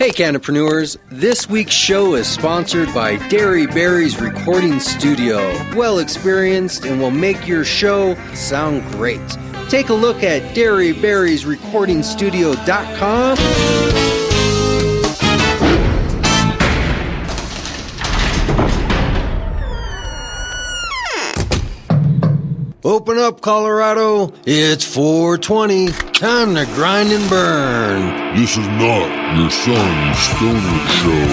Hey Cannapreneurs, this week's show is sponsored by Dairy Berry's Recording Studio. Well experienced and will make your show sound great. Take a look at dairyberriesrecordingstudio.com. Open up, Colorado. It's 420. Time to grind and burn. This is not your son's stoner show.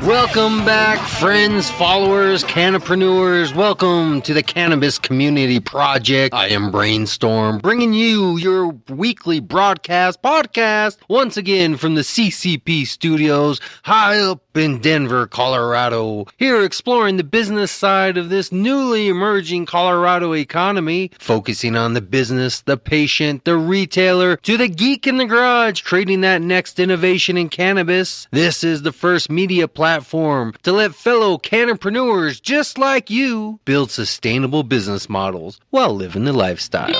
Welcome back, friends, followers, Cannapreneurs. Welcome to the Cannabis Community Project. I am Brainstorm, bringing you your weekly podcast, once again from the CCP studios, high up in Denver, Colorado. Here exploring the business side of this newly emerging Colorado economy, focusing on the business, the patient, the retailer, to the geek in the garage, creating that next innovation in cannabis. This is the first media platform to let fellow Cannapreneurs just like you build sustainable business models while living the lifestyle.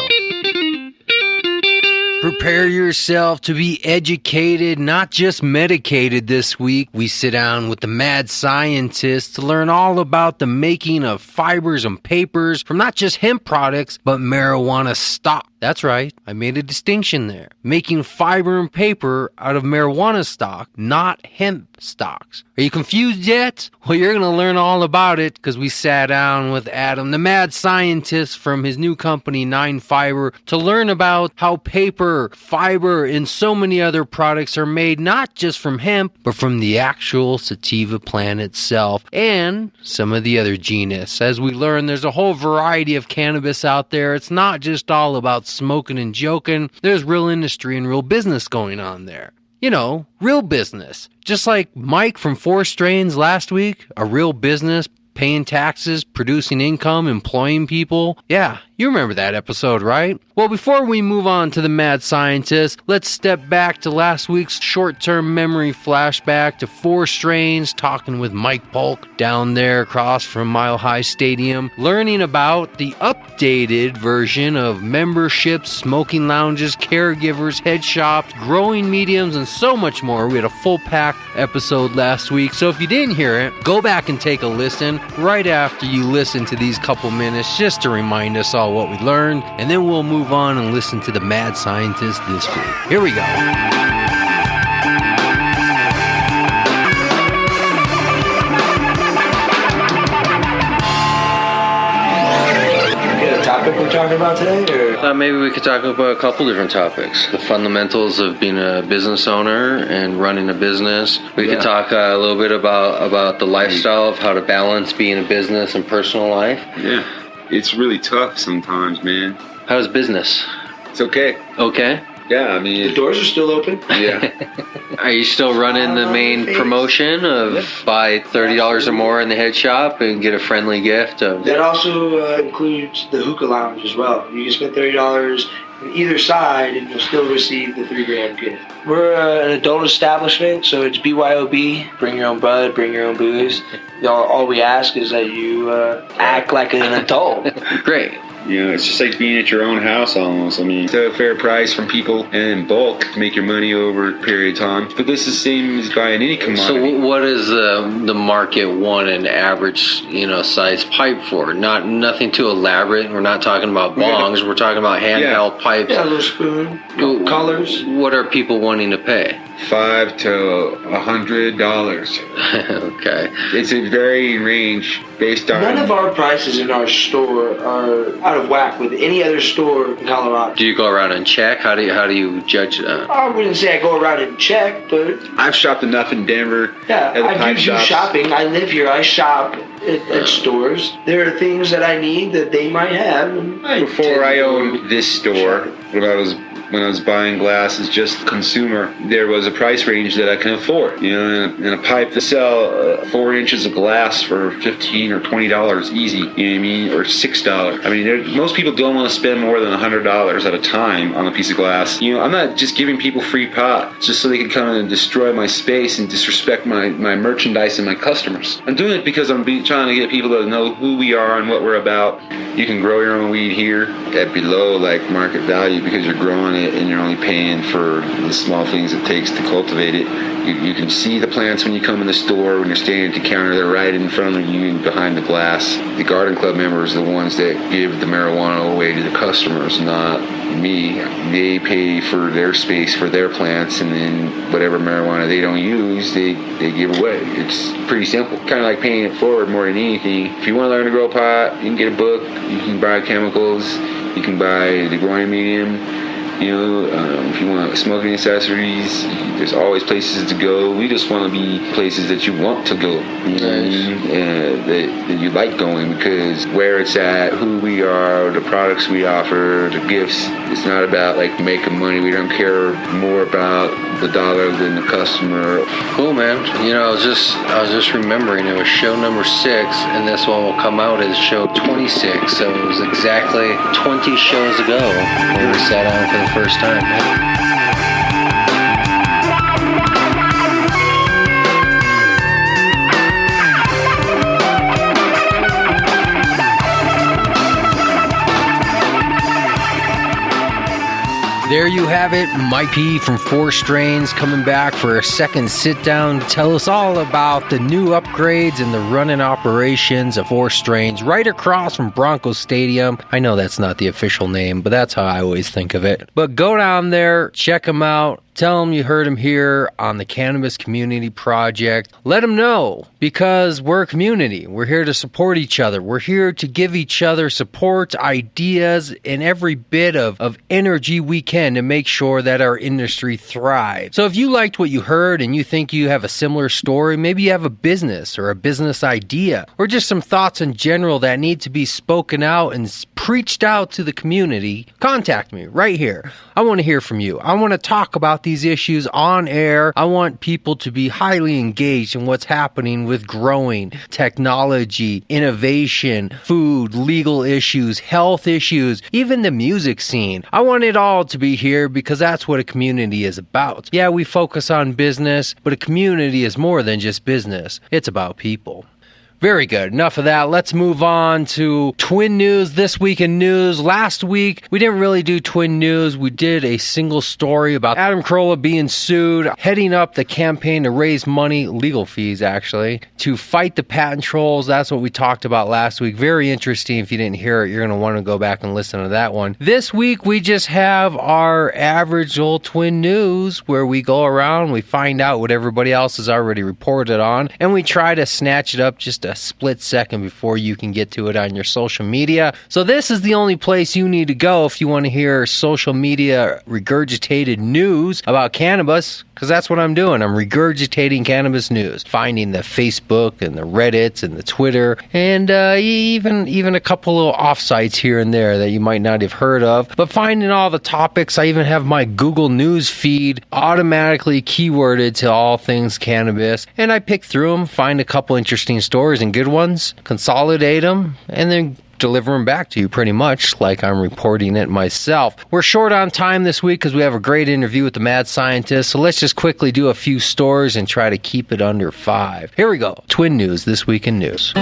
Prepare yourself to be educated, not just medicated this week. We sit down with the mad scientists to learn all about the making of fibers and papers from not just hemp products, but marijuana stock. That's right, I made a distinction there. Making fiber and paper out of marijuana stock, not hemp stocks. Are you confused yet? Well, you're going to learn all about it because we sat down with Adam, the mad scientist from his new company, 9 Fiber, to learn about how paper, fiber, and so many other products are made not just from hemp, but from the actual sativa plant itself and some of the other genus. As we learn, there's a whole variety of cannabis out there. It's not just all about smoking and joking. There's real industry and real business going on there. You know, real business. Just like Mike from 4 Strains last week, a real business, paying taxes, producing income, employing people. Yeah, you remember that episode, right? Well, before we move on to the mad scientist, let's step back to last week's short-term memory flashback to 4 Strains, talking with Mike Polk down there across from Mile High Stadium, learning about the updated version of memberships, smoking lounges, caregivers, head shops, growing mediums, and so much more. We had a full-packed episode last week, so if you didn't hear it, go back and take a listen right after you listen to these couple minutes just to remind us all what we learned, and then we'll move on and listen to the mad scientist this week. Here we go. Topic we're talking about today, or Maybe we could talk about a couple different topics. The fundamentals of being a business owner and running a business. We could talk a little bit about the lifestyle of how to balance being a business and personal life. Yeah, it's really tough sometimes, man. How's business? It's okay. Okay. Yeah, I mean... the doors are still open? Yeah. Are you still running the main promotion of buy $30 or more in the head shop and get a friendly gift? That also includes the hookah lounge as well. You can spend $30 on either side and you'll still receive the $3 gift. We're an adult establishment, so it's BYOB. Bring your own bud, bring your own booze. All we ask is that you act like an adult. Great. You know, it's just like being at your own house almost. I mean, it's a fair price from people and in bulk to make your money over a period of time. But this is the same as buying any commodity. So what is the market want an average, size pipe for? Nothing too elaborate. We're not talking about bongs. We're talking about handheld pipes. Yeah, a little spoon, colors. What are people wanting to pay? $5 to $100. Okay. It's a varying range based on... None of our prices in our store are out of whack with any other store in Colorado. Do you go around and check? How do you judge that? I wouldn't say I go around and check, but... I've shopped enough in Denver. Yeah, at the I pipe do shops. shopping. I live here. I shop at stores. There are things that I need that they might have. And Before I owned this store, when I was when I was buying glass as just a consumer, there was a price range that I can afford. You know, and a pipe to sell 4 inches of glass for $15 or $20 easy, you know what I mean, or $6. I mean, most people don't want to spend more than $100 at a time on a piece of glass. You know, I'm not just giving people free pot just so they can come in and destroy my space and disrespect my merchandise and my customers. I'm doing it because I'm trying to get people to know who we are and what we're about. You can grow your own weed here at below like market value because you're growing it and you're only paying for the small things it takes to cultivate it. You can see the plants when you come in the store, when you're standing at the counter, they're right in front of you and behind the glass. The Garden Club members are the ones that give the marijuana away to the customers, not me. They pay for their space for their plants, and then whatever marijuana they don't use, they give away. It's pretty simple. Kind of like paying it forward more than anything. If you want to learn to grow pot, you can get a book, you can buy chemicals, you can buy the growing medium. You know, if you want smoking accessories, there's always places to go. We just want to be places that you want to go, you know, that you like going, because where it's at, who we are, the products we offer, the gifts. It's not about like making money. We don't care more about the dollar than the customer. Cool, man. You know, I was just remembering it was show number 6, and this one will come out as show 26. So it was exactly 20 shows ago when we sat down for the first time. There you have it, Mike P from 4 Strains coming back for a second sit-down to tell us all about the new upgrades and the running operations of 4 Strains right across from Broncos Stadium. I know that's not the official name, but that's how I always think of it. But go down there, check them out. Tell them you heard them here on the Cannabis Community Project. Let them know, because we're a community. We're here to support each other. We're here to give each other support, ideas, and every bit of energy we can to make sure that our industry thrives. So if you liked what you heard and you think you have a similar story, maybe you have a business or a business idea, or just some thoughts in general that need to be spoken out and preached out to the community, contact me right here. I want to hear from you. I want to talk about these issues on air. I want people to be highly engaged in what's happening with growing, technology, innovation, food, legal issues, health issues, even the music scene. I want it all to be here because that's what a community is about. Yeah, we focus on business, but a community is more than just business. It's about people. Very good. Enough of that. Let's move on to Twin News. This week in news. Last week, we didn't really do Twin News. We did a single story about Adam Carolla being sued, heading up the campaign to raise money, legal fees actually, to fight the patent trolls. That's what we talked about last week. Very interesting. If you didn't hear it, you're going to want to go back and listen to that one. This week, we just have our average old Twin News where we go around, we find out what everybody else has already reported on, and we try to snatch it up just a split second before you can get to it on your social media. So this is the only place you need to go if you want to hear social media regurgitated news about cannabis, because that's what I'm doing. I'm regurgitating cannabis news, finding the Facebook and the Reddits and the Twitter, and even a couple of offsites here and there that you might not have heard of, but finding all the topics. I even have my Google News feed automatically keyworded to all things cannabis, and I pick through them, find a couple interesting stories and good ones, consolidate them, and then deliver them back to you pretty much like I'm reporting it myself. We're short on time this week because we have a great interview with the mad scientist, so let's just quickly do a few stories and try to keep it under 5. Here we go. Twin News, This Week in News.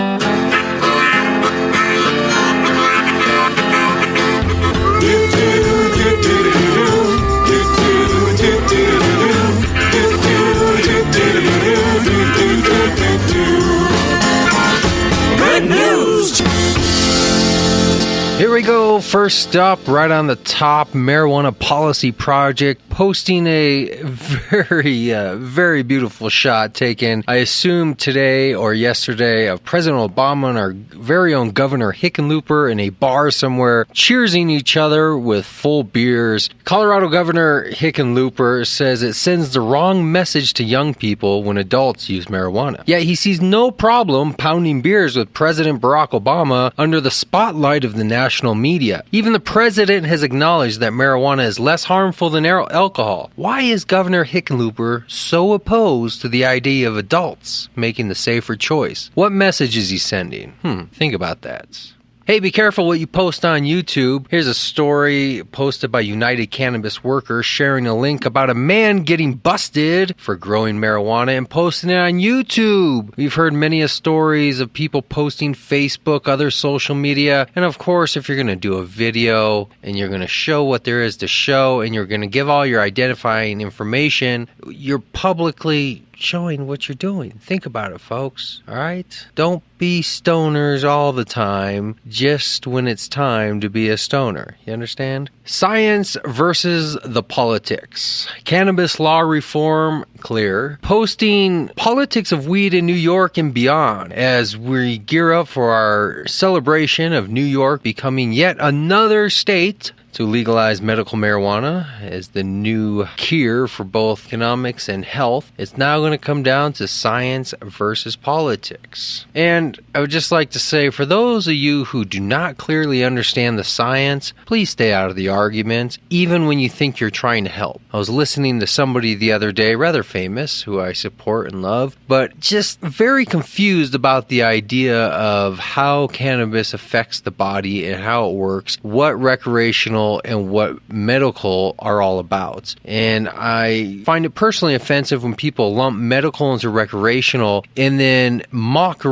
Here we go. First up, right on the top, Marijuana Policy Project posting a very beautiful shot taken, I assume today or yesterday, of President Obama and our very own Governor Hickenlooper in a bar somewhere, cheersing each other with full beers. Colorado Governor Hickenlooper says it sends the wrong message to young people when adults use marijuana. Yet he sees no problem pounding beers with President Barack Obama under the spotlight of the national national media. Even the president has acknowledged that marijuana is less harmful than alcohol. Why is Governor Hickenlooper so opposed to the idea of adults making the safer choice? What message is he sending? Think about that. Hey, be careful what you post on YouTube. Here's a story posted by United Cannabis Workers sharing a link about a man getting busted for growing marijuana and posting it on YouTube. We've heard many stories of people posting Facebook, other social media, and of course, if you're going to do a video and you're going to show what there is to show and you're going to give all your identifying information, you're publicly showing what you're doing. Think about it, folks. All right? Don't be stoners all the time, just when it's time to be a stoner. You understand? Science versus the politics. Cannabis law reform clear. Posting politics of weed in New York and beyond as we gear up for our celebration of New York becoming yet another state to legalize medical marijuana as the new cure for both economics and health. It's now going to come down to science versus politics. And I would just like to say, for those of you who do not clearly understand the science, please stay out of the argument, even when you think you're trying to help. I was listening to somebody the other day, rather famous, who I support and love, but just very confused about the idea of how cannabis affects the body and how it works, what recreational and what medical are all about. And I find it personally offensive when people lump medical into recreational and then mock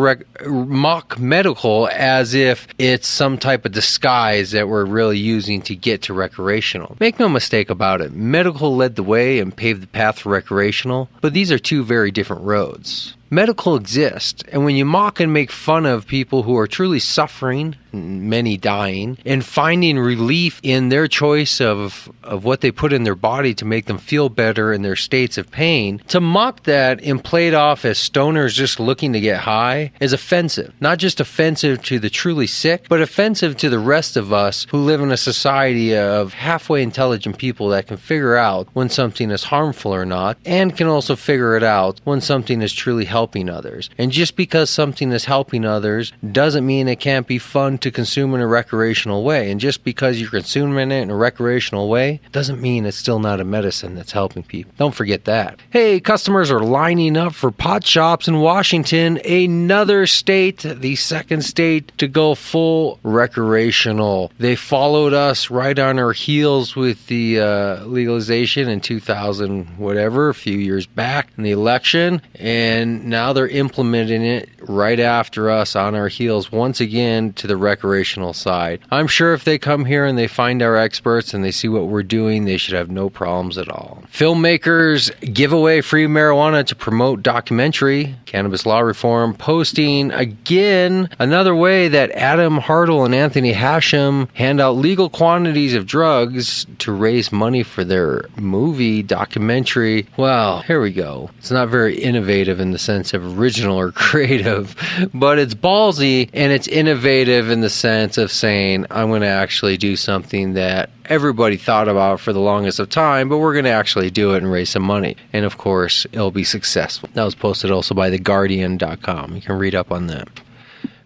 medical as if it's some type of disguise that we're really using to get to recreational. Make no mistake about it, medical led the way and paved the path for recreational, but these are two very different roads. Medical exists, and when you mock and make fun of people who are truly suffering, many dying, and finding relief in their choice of what they put in their body to make them feel better in their states of pain, to mock that and play it off as stoners just looking to get high is offensive. Not just offensive to the truly sick, but offensive to the rest of us who live in a society of halfway intelligent people that can figure out when something is harmful or not, and can also figure it out when something is truly helping others. And just because something is helping others doesn't mean it can't be fun to consume in a recreational way. And just because you're consuming it in a recreational way doesn't mean it's still not a medicine that's helping people. Don't forget that. Hey, customers are lining up for pot shops in Washington, another state, the second state to go full recreational. They followed us right on our heels with the legalization in 2000 whatever, a few years back in the election, and now they're implementing it right after us on our heels once again to the recreational side. I'm sure if they come here and they find our experts and they see what we're doing, they should have no problems at all. Filmmakers give away free marijuana to promote documentary. Cannabis law reform posting again another way that Adam Hartle and Anthony Hashem hand out legal quantities of drugs to raise money for their movie documentary. Well, here we go. It's not very innovative in the sense of original or creative, but it's ballsy and it's innovative in the sense of saying, I'm going to actually do something that everybody thought about for the longest of time, but we're going to actually do it and raise some money. And of course, it'll be successful. That was posted also by theguardian.com. You can read up on that.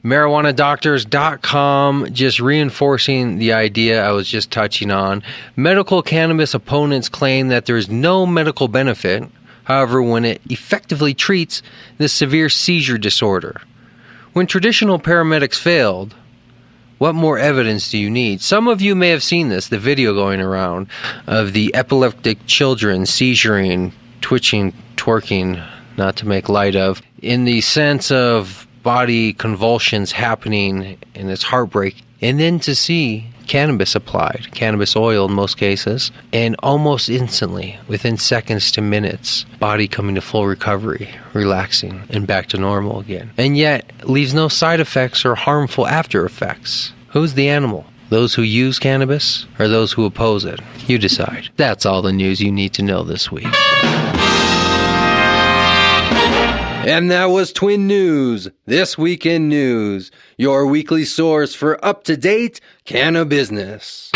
MarijuanaDoctors.com, just reinforcing the idea I was just touching on. Medical cannabis opponents claim that there is no medical benefit, however, when it effectively treats this severe seizure disorder. When traditional paramedics failed, what more evidence do you need? Some of you may have seen this, the video going around of the epileptic children seizuring, twitching, twerking, not to make light of, in the sense of body convulsions happening, and it's heartbreak. And then to see cannabis applied, cannabis oil in most cases, and almost instantly, within seconds to minutes, body coming to full recovery, relaxing, and back to normal again. And yet, leaves no side effects or harmful after effects. Who's the animal? Those who use cannabis or those who oppose it? You decide. That's all the news you need to know this week. And that was Twin News, This Week in News, your weekly source for up-to-date cannabis.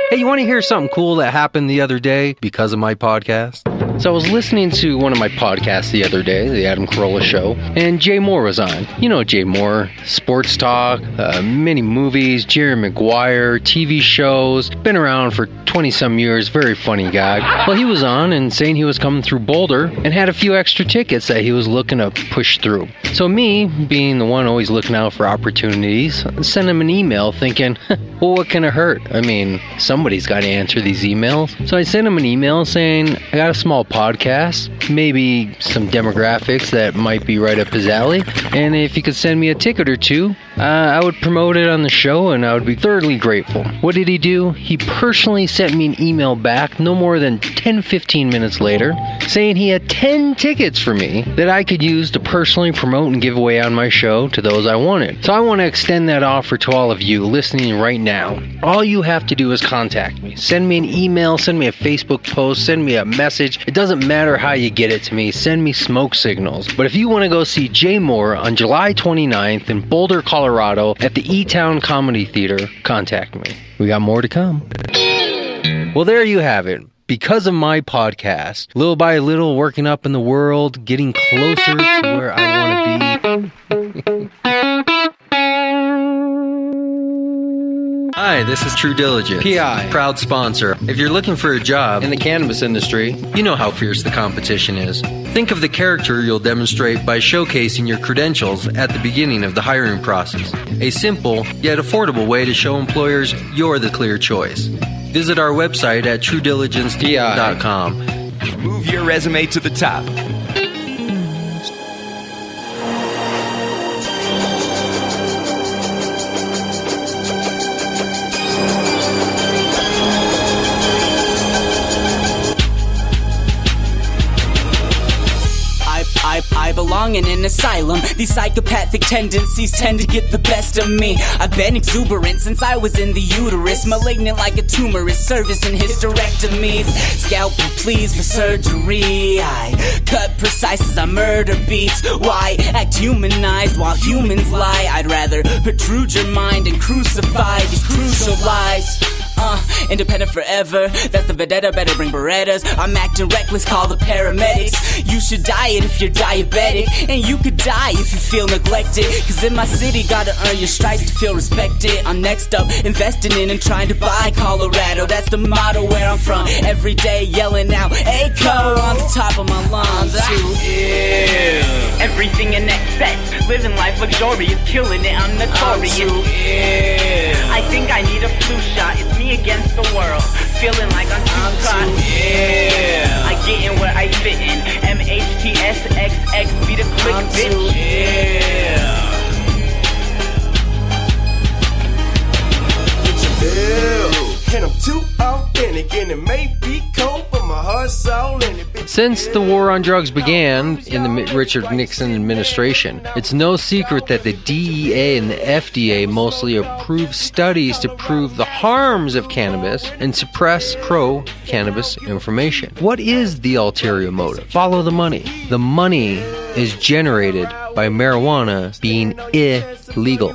Hey, you want to hear something cool that happened the other day because of my podcast? So I was listening to one of my podcasts the other day, the Adam Carolla Show, and Jay Moore was on. You know Jay Moore, sports talk, many movies, Jerry Maguire, TV shows, been around for 20-some years, very funny guy. Well, he was on and saying he was coming through Boulder and had a few extra tickets that he was looking to push through. So me, being the one always looking out for opportunities, sent him an email thinking, well, what can it hurt? I mean, somebody's got to answer these emails. So I sent him an email saying, I got a small podcast, maybe some demographics that might be right up his alley, and if you could send me a ticket or two, I would promote it on the show and I would be thoroughly grateful. What did he do? He personally sent me an email back no more than 10-15 minutes later saying he had 10 tickets for me that I could use to personally promote and give away on my show to those I wanted. So I want to extend that offer to all of you listening right now. All you have to do is contact me. Send me an email, send me a Facebook post, send me a message. It doesn't matter how you get it to me. Send me smoke signals. But if you want to go see Jay Moore on July 29th in Boulder, Colorado at the E-Town Comedy Theater, contact me. We got more to come. Well, there you have it. Because of my podcast, little by little working up in the world, getting closer to where I want to be. Hi, this is True Diligence, PI, proud sponsor. If you're looking for a job in the cannabis industry, you know how fierce the competition is. Think of the character you'll demonstrate by showcasing your credentials at the beginning of the hiring process. A simple, yet affordable way to show employers you're the clear choice. Visit our website at truediligencepi.com. Move your resume to the top. I belong in an asylum. These psychopathic tendencies tend to get the best of me. I've been exuberant since I was in the uterus, malignant like a tumorist, servicing hysterectomies. Scalpel please for surgery. I cut precise as I murder beats. Why act humanized while humans lie? I'd rather protrude your mind and crucify these crucial lies. Independent forever, that's the vendetta, better bring Berettas. I'm acting reckless, call the paramedics. You should diet if you're diabetic, and you could die if you feel neglected. Cause in my city, gotta earn your stripes to feel respected. I'm next up, investing in and trying to buy Colorado. That's the motto where I'm from, every day yelling out ACO on the top of my lungs. Everything in excess, living life luxurious, killing it, I'm notorious. I think I need a flu shot, it's me against the world, feeling like I'm too I get in where I fit in, MHTSXX, be the quick bitch. And I'm too authentic, and it may be cold, but my heart's all in it. Since the war on drugs began in the Richard Nixon administration, it's no secret that the DEA and the FDA mostly approve studies to prove the harms of cannabis and suppress pro-cannabis information. What is the ulterior motive? Follow the money. The money is generated by marijuana being illegal.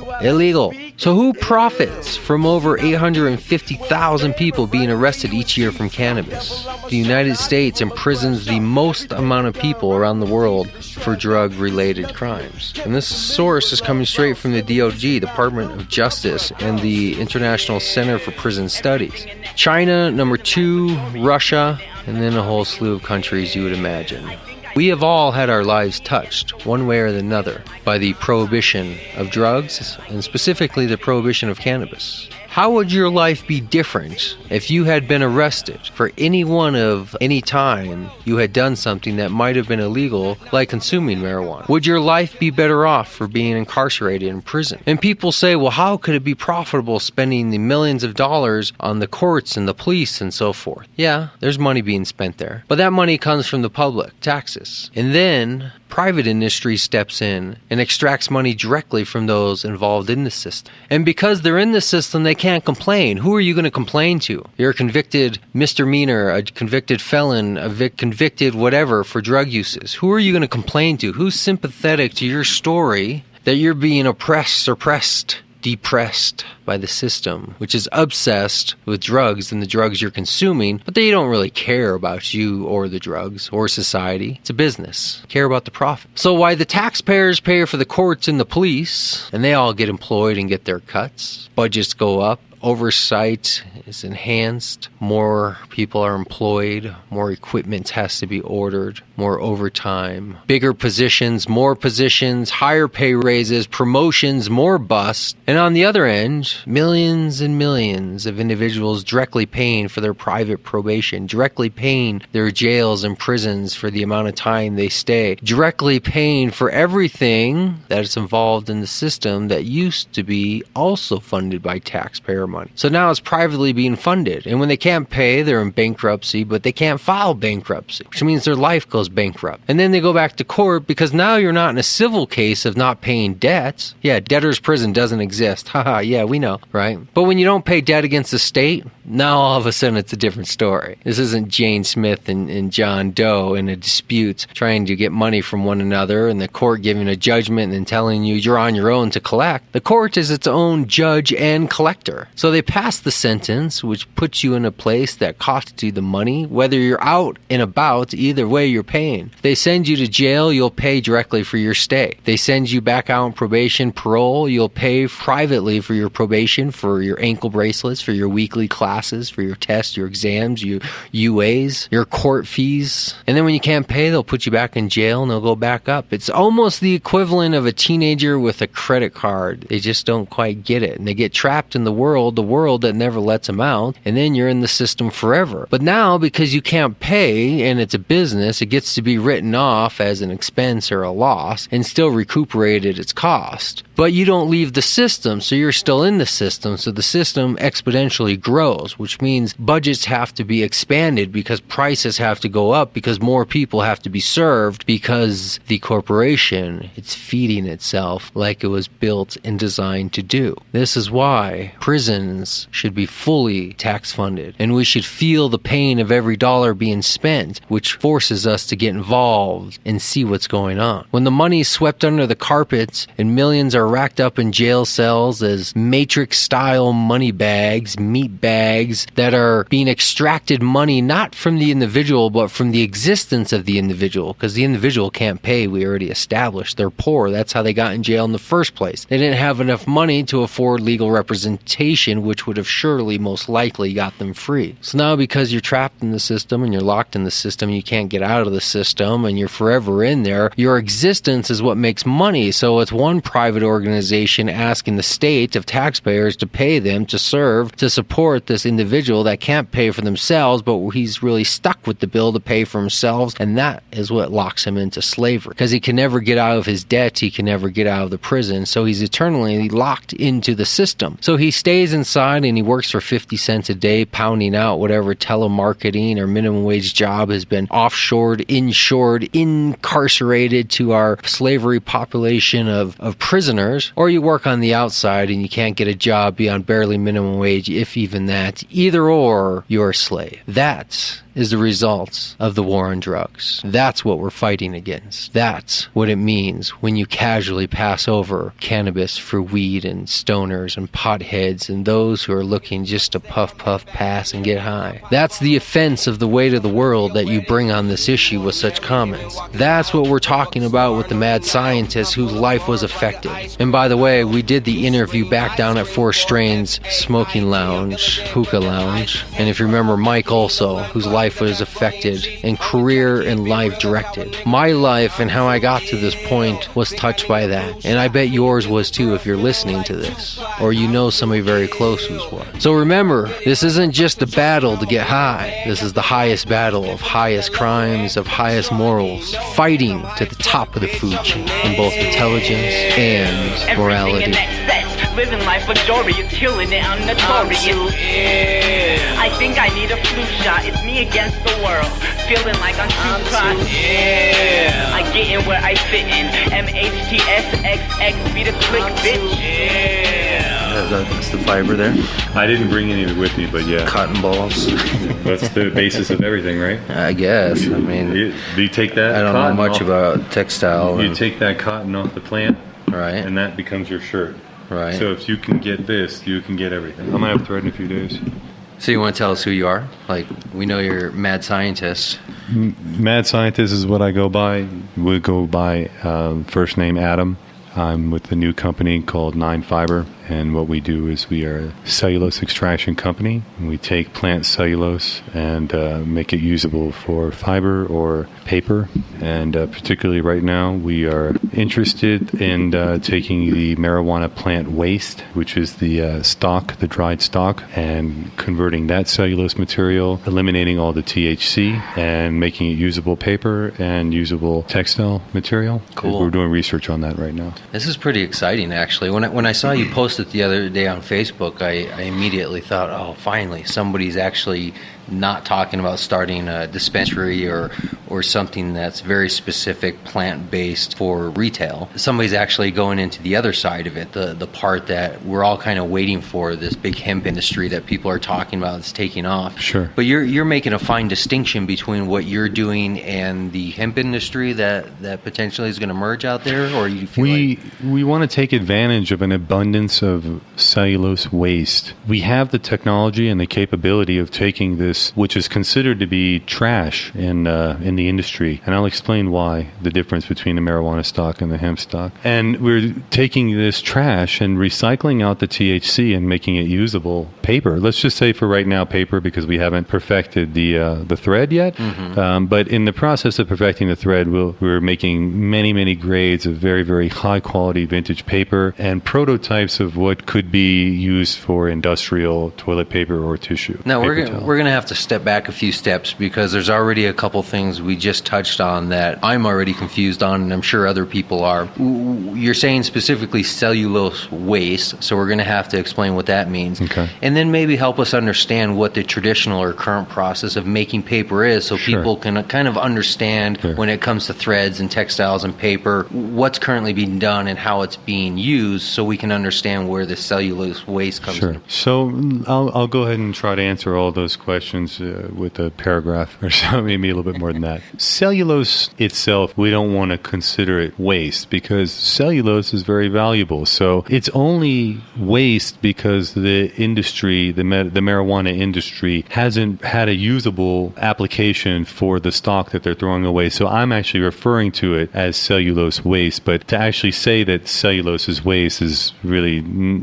So who profits from over 850,000 people being arrested each year from cannabis? The United States imprisons the most amount of people around the world for drug-related crimes. And this source is coming straight from the DOJ, Department of Justice, and the International Center for Prison Studies. China, number 2, Russia, and then a whole slew of countries you would imagine. We have all had our lives touched, one way or another, by the prohibition of drugs, and specifically the prohibition of cannabis. How would your life be different if you had been arrested for any time you had done something that might have been illegal, like consuming marijuana? Would your life be better off for being incarcerated in prison? And people say, well, how could it be profitable spending the millions of dollars on the courts and the police and so forth? Yeah, there's money being spent there. But that money comes from the public, taxes. And then private industry steps in and extracts money directly from those involved in the system. And because they're in the system, they can't complain. Who are you going to complain to? You're a convicted misdemeanor, a convicted felon, a convicted whatever for drug uses. Who are you going to complain to? Who's sympathetic to your story that you're being oppressed, suppressed, depressed? by the system, which is obsessed with drugs and the drugs you're consuming, but they don't really care about you or the drugs or society. It's a business. Care about the profit. So why the taxpayers pay for the courts and the police, and they all get employed and get their cuts. Budgets go up. Oversight is enhanced. More people are employed. More equipment has to be ordered. More overtime. Bigger positions, more positions, higher pay raises, promotions, more busts. And on the other end, millions and millions of individuals directly paying for their private probation, directly paying their jails and prisons for the amount of time they stay, directly paying for everything that is involved in the system that used to be also funded by taxpayer money. So now it's privately being funded. And when they can't pay, they're in bankruptcy, but they can't file bankruptcy, which means their life goes bankrupt. And then they go back to court because now you're not in a civil case of not paying debts. Yeah, debtor's prison doesn't exist. Haha, yeah, we know, right? But when you don't pay debt against the state, now all of a sudden it's a different story. This isn't Jane Smith and John Doe in a dispute trying to get money from one another and the court giving a judgment and telling you you're on your own to collect. The court is its own judge and collector. So they pass the sentence, which puts you in a place that costs you the money. Whether you're out and about, either way you're paying. If they send you to jail, you'll pay directly for your stay. If they send you back out on probation, parole, you'll pay privately for your probation, for your ankle bracelets, for your weekly classes, for your tests, your exams, your UAs, your court fees. And then when you can't pay, they'll put you back in jail and they'll go back up. It's almost the equivalent of a teenager with a credit card. They just don't quite get it. And they get trapped in the world that never lets them out. And then you're in the system forever. But now, because you can't pay and it's a business, it gets to be written off as an expense or a loss and still recuperate at its cost. But you don't leave the system, so you're still in the system. So the system exponentially grows, which means budgets have to be expanded because prices have to go up, because more people have to be served, because the corporation, it's feeding itself like it was built and designed to do. This is why prisons should be fully tax funded, and we should feel the pain of every dollar being spent, which forces us to get involved and see what's going on. When the money is swept under the carpet and millions are racked up in jail cells as matrix-style money bags, meat bags that are being extracted money not from the individual but from the existence of the individual, because the individual can't pay. We already established they're poor. That's how they got in jail in the first place. They didn't have enough money to afford legal representation, which would have surely most likely got them free. So now, because you're trapped in the system and you're locked in the system, you can't get out of the system and you're forever in there, your existence is what makes money. So it's one private organization asking the state of taxpayers to pay them to serve, to support this individual that can't pay for themselves, but he's really stuck with the bill to pay for himself, and that is what locks him into slavery, because he can never get out of his debt, he can never get out of the prison, so he's eternally locked into the system. So he stays inside and he works for 50 cents a day, pounding out whatever telemarketing or minimum wage job has been offshored, insured, incarcerated to our slavery population of prisoners. Or you work on the outside and you can't get a job beyond barely minimum wage, if even that. Either or, you're a slave. That is the result of the war on drugs. That's what we're fighting against. That's what it means when you casually pass over cannabis for weed and stoners and potheads and those who are looking just to puff, pass, and get high. That's the offense of the weight of the world that you bring on this issue with such comments. That's what we're talking about with the mad scientist whose life was affected. And by the way, we did the interview back down at Four Strains Smoking Lounge, Hookah Lounge. And if you remember, Mike also, whose life was affected and career and life directed. My life and how I got to this point was touched by that. And I bet yours was too if you're listening to this, or you know somebody very close who's was. So remember, this isn't just a battle to get high. This is the highest battle of highest crimes, of highest morals, fighting to the top of the food chain in both intelligence and morality. Living life luxurious, killing it, I'm notorious. I think I need a flu shot, it's me against the world. Feeling like I'm too hot. I get in where I fit in. MHTSXX, be the click, bitch. That's the fiber there. I didn't bring any of it with me, but yeah. Cotton balls. That's the basis of everything, right? I guess. I mean, do you take that? I don't know much about textile. You take that cotton off the plant, right? And that becomes your shirt. Right. So if you can get this, you can get everything. I'm going to have thread in a few days. So you want to tell us who you are? Like, we know you're mad scientist. Mad scientist is what I go by. We go by first name Adam. I'm with a new company called 9 Fiber, and what we do is we are a cellulose extraction company. We take plant cellulose and make it usable for fiber or paper, and particularly right now we are interested in taking the marijuana plant waste, which is the stalk, the dried stalk, and converting that cellulose material, eliminating all the THC, and making it usable paper and usable textile material. Cool. We're doing research on that right now. This is pretty exciting, actually. When I saw you post it the other day on Facebook, I immediately thought, oh, finally, somebody's actually not talking about starting a dispensary or something that's very specific, plant-based for retail. Somebody's actually going into the other side of it, the part that we're all kind of waiting for, this big hemp industry that people are talking about that's taking off. Sure. But you're making a fine distinction between what you're doing and the hemp industry that potentially is going to merge out there, or you feel we want to take advantage of an abundance of cellulose waste. We have the technology and the capability of taking this, which is considered to be trash in the industry, and I'll explain why, the difference between the marijuana stock and the hemp stock. And we're taking this trash and recycling out the THC and making it usable paper. Let's just say for right now paper, because we haven't perfected the thread yet. Mm-hmm. But in the process of perfecting the thread, we're making many grades of very, very high quality vintage paper and prototypes of what could be used for industrial toilet paper or tissue. Now we're going to have to step back a few steps, because there's already a couple things we just touched on that I'm already confused on, and I'm sure other people are. You're saying specifically cellulose waste, so we're going to have to explain what that means. Okay. And then maybe help us understand what the traditional or current process of making paper is, so Sure. people can kind of understand when it comes to threads and textiles and paper, what's currently being done and how it's being used, so we can understand where the cellulose waste comes in. So I'll go ahead and try to answer all those questions with a paragraph or so, maybe a little bit more than that. Cellulose itself, we don't want to consider it waste, because cellulose is very valuable. So it's only waste because the industry, the marijuana industry, hasn't had a usable application for the stock that they're throwing away. So I'm actually referring to it as cellulose waste, but to actually say that cellulose is waste is really,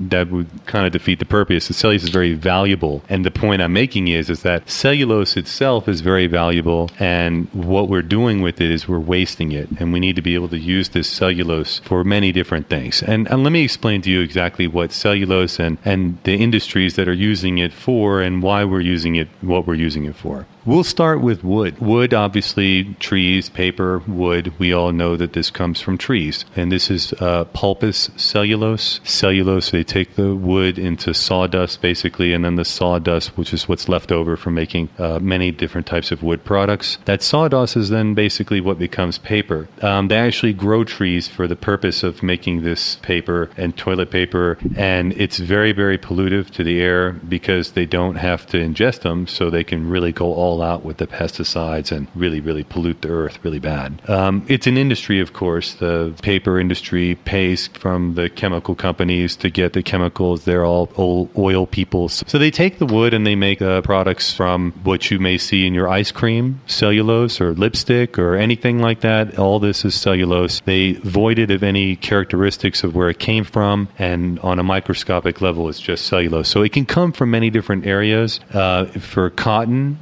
that would kind of defeat the purpose. The cellulose is very valuable, and the point I'm making is that cellulose itself is very valuable, and what we're doing with it is we're wasting it, and we need to be able to use this cellulose for many different things. And let me explain to you exactly what cellulose and the industries that are using it for, and why we're using it, what we're using it for. We'll start with wood. Wood, obviously, trees, paper, wood. We all know that this comes from trees. And this is pulpous cellulose. Cellulose, they take the wood into sawdust, basically, and then the sawdust, which is what's left over from making many different types of wood products. That sawdust is then basically what becomes paper. They actually grow trees for the purpose of making this paper and toilet paper, and it's very, very pollutive to the air because they don't have to ingest them, so they can really go all out with the pesticides and really, really pollute the earth really bad. It's an industry, of course. The paper industry pays from the chemical companies to get the chemicals. They're all oil people. So they take the wood and they make products from what you may see in your ice cream, cellulose or lipstick or anything like that. All this is cellulose. They void it of any characteristics of where it came from, and on a microscopic level, it's just cellulose. So it can come from many different areas. For cotton,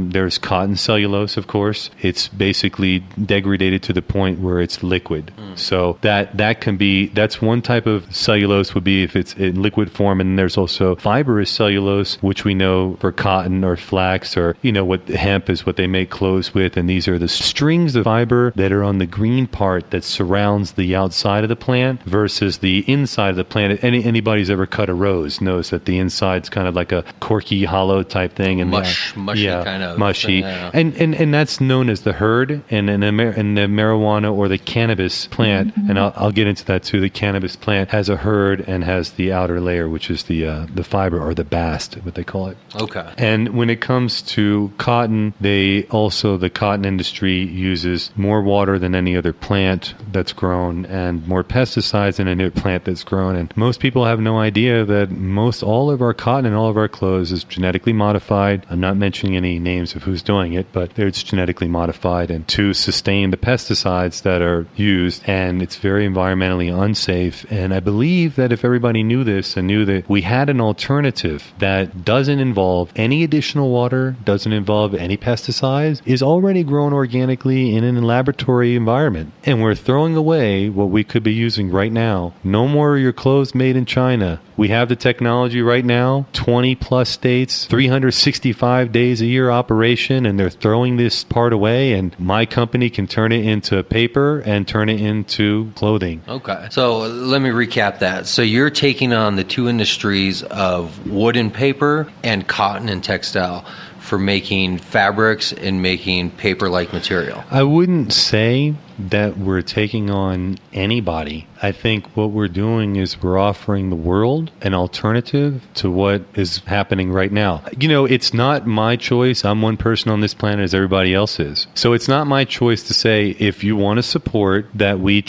there's cotton cellulose, of course. It's basically degraded to the point where it's liquid. So that's one type of cellulose would be if it's in liquid form. And there's also fibrous cellulose, which we know for cotton or flax, or what hemp is what they make clothes with. And these are the strings of fiber that are on the green part that surrounds the outside of the plant versus the inside of the plant. Anybody's ever cut a rose knows that the inside's kind of like a corky, hollow type thing, and mushy kind of mushy, yeah. and that's known as the herd, and the marijuana or the cannabis plant, and I'll get into that too. The cannabis plant has a herd and has the outer layer, which is the fiber or the bast, what they call it. Okay. And when it comes to cotton, the cotton industry uses more water than any other plant that's grown and more pesticides than any other plant that's grown. And most people have no idea that all of our cotton and all of our clothes is genetically modified. I'm not mentioning any names of who's doing it, but it's genetically modified and to sustain the pesticides that are used, and it's very environmentally unsafe. And I believe that if everybody knew this and knew that we had an alternative that doesn't involve any additional water, doesn't involve any pesticides, is already grown organically in a laboratory environment, and we're throwing away what we could be using right now. No more of your clothes made in China. We have the technology right now, 20 plus states, 365 days a year operation, and they're throwing this part away, and my company can turn it into paper and turn it into clothing. Okay. So let me recap that. So you're taking on the two industries of wood and paper and cotton and textile for making fabrics and making paper-like material. I wouldn't say that we're taking on anybody. I think what we're doing is we're offering the world an alternative to what is happening right now. You know, it's not my choice. I'm one person on this planet as everybody else is. So it's not my choice to say, if you want to support that we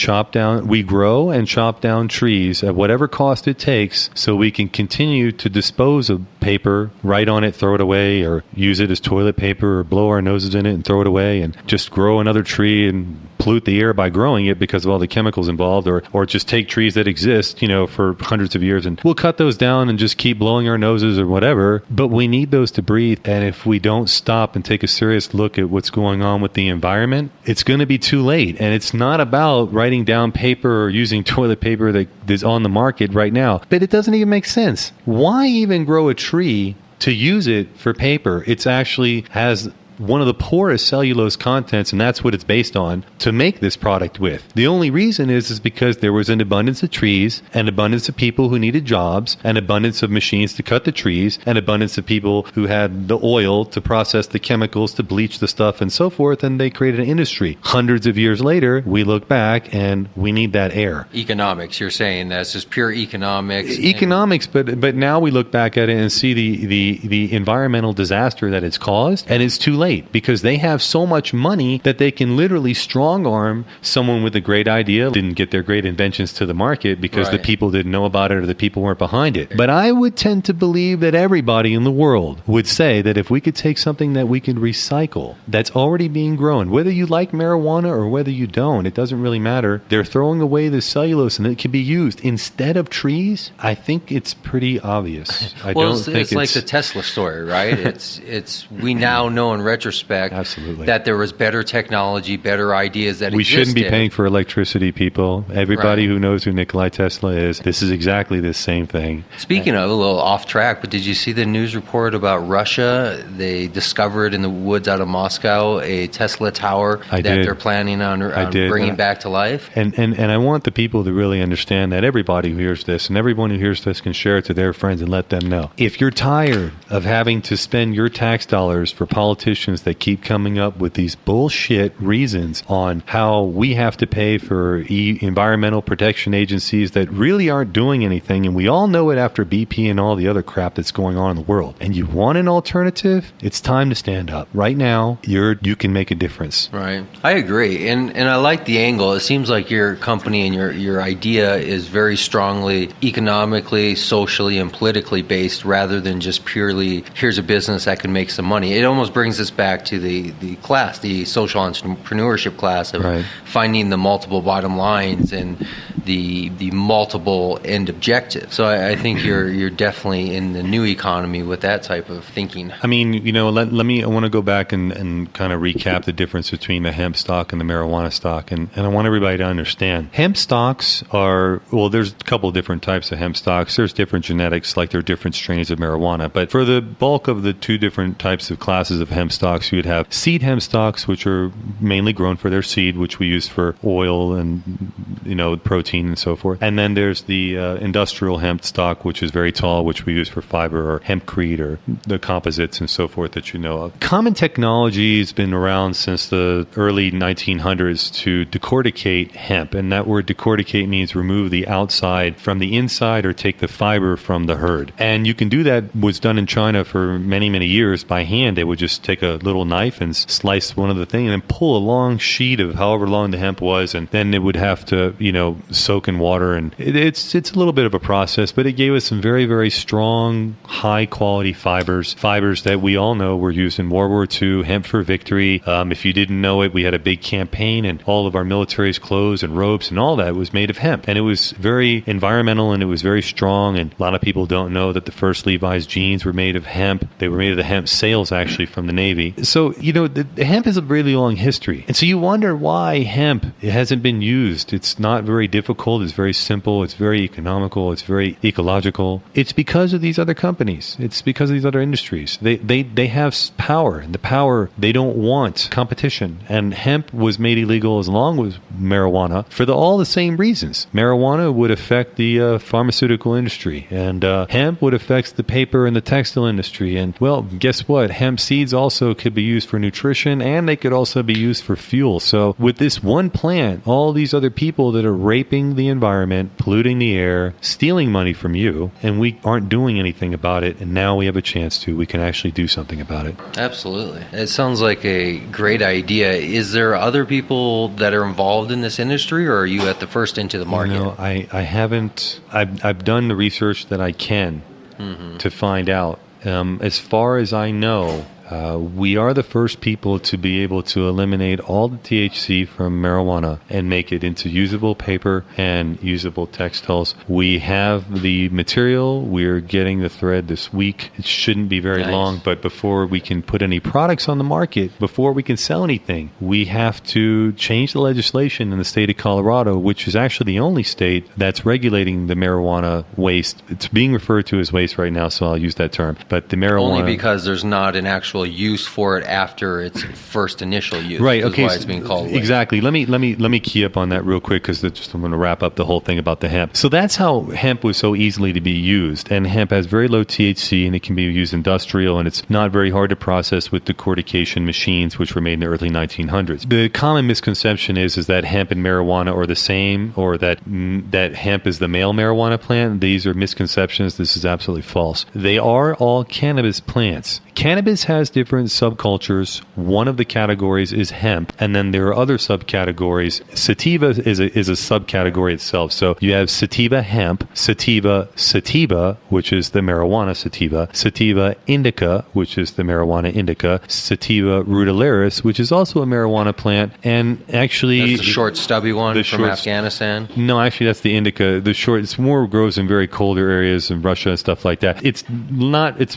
grow and chop down trees at whatever cost it takes so we can continue to dispose of paper, write on it, throw it away, or use it as toilet paper, or blow our noses in it and throw it away, and just grow another tree and pollute the air by growing it because of all the chemicals involved, or just take trees that exist, for hundreds of years, and we'll cut those down and just keep blowing our noses or whatever. But we need those to breathe, and if we don't stop and take a serious look at what's going on with the environment, it's going to be too late. And it's not about writing down paper or using toilet paper that is on the market right now, but it doesn't even make sense. Why even grow a tree to use it for paper? It's actually has one of the poorest cellulose contents, and that's what it's based on, to make this product with. The only reason is because there was an abundance of trees, an abundance of people who needed jobs, an abundance of machines to cut the trees, an abundance of people who had the oil to process the chemicals, to bleach the stuff, and so forth, and they created an industry. Hundreds of years later, we look back, and we need that air. Economics, you're saying that's just pure economics. Economics, but now we look back at it and see the environmental disaster that it's caused, and it's too late. Because they have so much money that they can literally strong arm someone with a great idea, didn't get their great inventions to the market because the people didn't know about it or the people weren't behind it. But I would tend to believe that everybody in the world would say that if we could take something that we could recycle, that's already being grown, whether you like marijuana or whether you don't, it doesn't really matter. They're throwing away the cellulose and it can be used instead of trees. I think it's pretty obvious. It's like the Tesla story, right? We now know in retrospect that there was better technology, better ideas that we existed. shouldn't be paying for electricity, people. Everybody who knows who Nikolai Tesla is, this is exactly the same thing. Speaking of, a little off track, but did you see the news report about Russia? They discovered in the woods out of Moscow a Tesla tower they're planning on bringing back to life. And I want the people to really understand that everybody who hears this and everyone who hears this can share it to their friends and let them know. If you're tired of having to spend your tax dollars for politicians that keep coming up with these bullshit reasons on how we have to pay for environmental protection agencies that really aren't doing anything, and we all know it after BP and all the other crap that's going on in the world, and you want an alternative, it's time to stand up. Right now, you can make a difference. Right. I agree. And I like the angle. It seems like your company and your idea is very strongly economically, socially, and politically based rather than just purely, here's a business that can make some money. It almost brings us back to the class, the social entrepreneurship class of finding the multiple bottom lines and the multiple end objectives. So I think you're definitely in the new economy with that type of thinking. I mean, I want to go back and kind of recap the difference between the hemp stock and the marijuana stock. And I want everybody to understand. Hemp stocks there's a couple of different types of hemp stocks. There's different genetics, like there are different strains of marijuana. But for the bulk of the two different types of classes of hemp stocks, you would have seed hemp stocks, which are mainly grown for their seed, which we use for oil and, protein machine and so forth. And then there's the industrial hemp stock, which is very tall, which we use for fiber or hempcrete or the composites and so forth that you know of. Common technology has been around since the early 1900s to decorticate hemp. And that word decorticate means remove the outside from the inside or take the fiber from the herd. And you can do that, was done in China for many, many years by hand. They would just take a little knife and slice one of the thing and then pull a long sheet of however long the hemp was, and then it would have to, soak in water. And it's a little bit of a process, but it gave us some very, very strong, high quality fibers that we all know were used in World War II, hemp for victory. If you didn't know it, we had a big campaign, and all of our military's clothes and robes and all that was made of hemp. And it was very environmental, and it was very strong. And a lot of people don't know that the first Levi's jeans were made of hemp. They were made of the hemp sails, actually, from the Navy. So, the hemp has a really long history. And so you wonder why hemp hasn't been used. It's not very difficult. It's very simple. It's very economical. It's very ecological. It's because of these other companies. It's because of these other industries. They have power. And the power, they don't want competition. And hemp was made illegal as long as marijuana for all the same reasons. Marijuana would affect the pharmaceutical industry, and hemp would affect the paper and the textile industry. And, well, guess what? Hemp seeds also could be used for nutrition, and they could also be used for fuel. So with this one plant, all these other people that are raping the environment, polluting the air, stealing money from you, and we aren't doing anything about it, and now we have a chance to. We can actually do something about it. Absolutely. It sounds like a great idea. Is there other people that are involved in this industry, or are you at the first into the market? I haven't. I've done the research that I can to find out. As far as I know, we are the first people to be able to eliminate all the THC from marijuana and make it into usable paper and usable textiles. We have the material. We're getting the thread this week. It shouldn't be very long, but before we can put any products on the market, before we can sell anything, we have to change the legislation in the state of Colorado, which is actually the only state that's regulating the marijuana waste. It's being referred to as waste right now, so I'll use that term. But the marijuana... Only because there's not an actual use for it after its first initial use. Right. Okay. Why it's being called waste. Exactly. Let me key up on that real quick, because I'm going to wrap up the whole thing about the hemp. So that's how hemp was so easily to be used. And hemp has very low THC, and it can be used industrial, and it's not very hard to process with decortication machines, which were made in the early 1900s. The common misconception is that hemp and marijuana are the same, or that hemp is the male marijuana plant. These are misconceptions. This is absolutely false. They are all cannabis plants. Cannabis has different subcultures. One of the categories is hemp, and then there are other subcategories. Sativa is a subcategory itself. So you have sativa hemp, sativa sativa, which is the marijuana sativa indica, which is the marijuana indica, sativa rudularis, which is also a marijuana plant, and actually... That's the short, stubby one from Afghanistan? No, actually, that's the indica. It's more grows in very colder areas in Russia and stuff like that. It's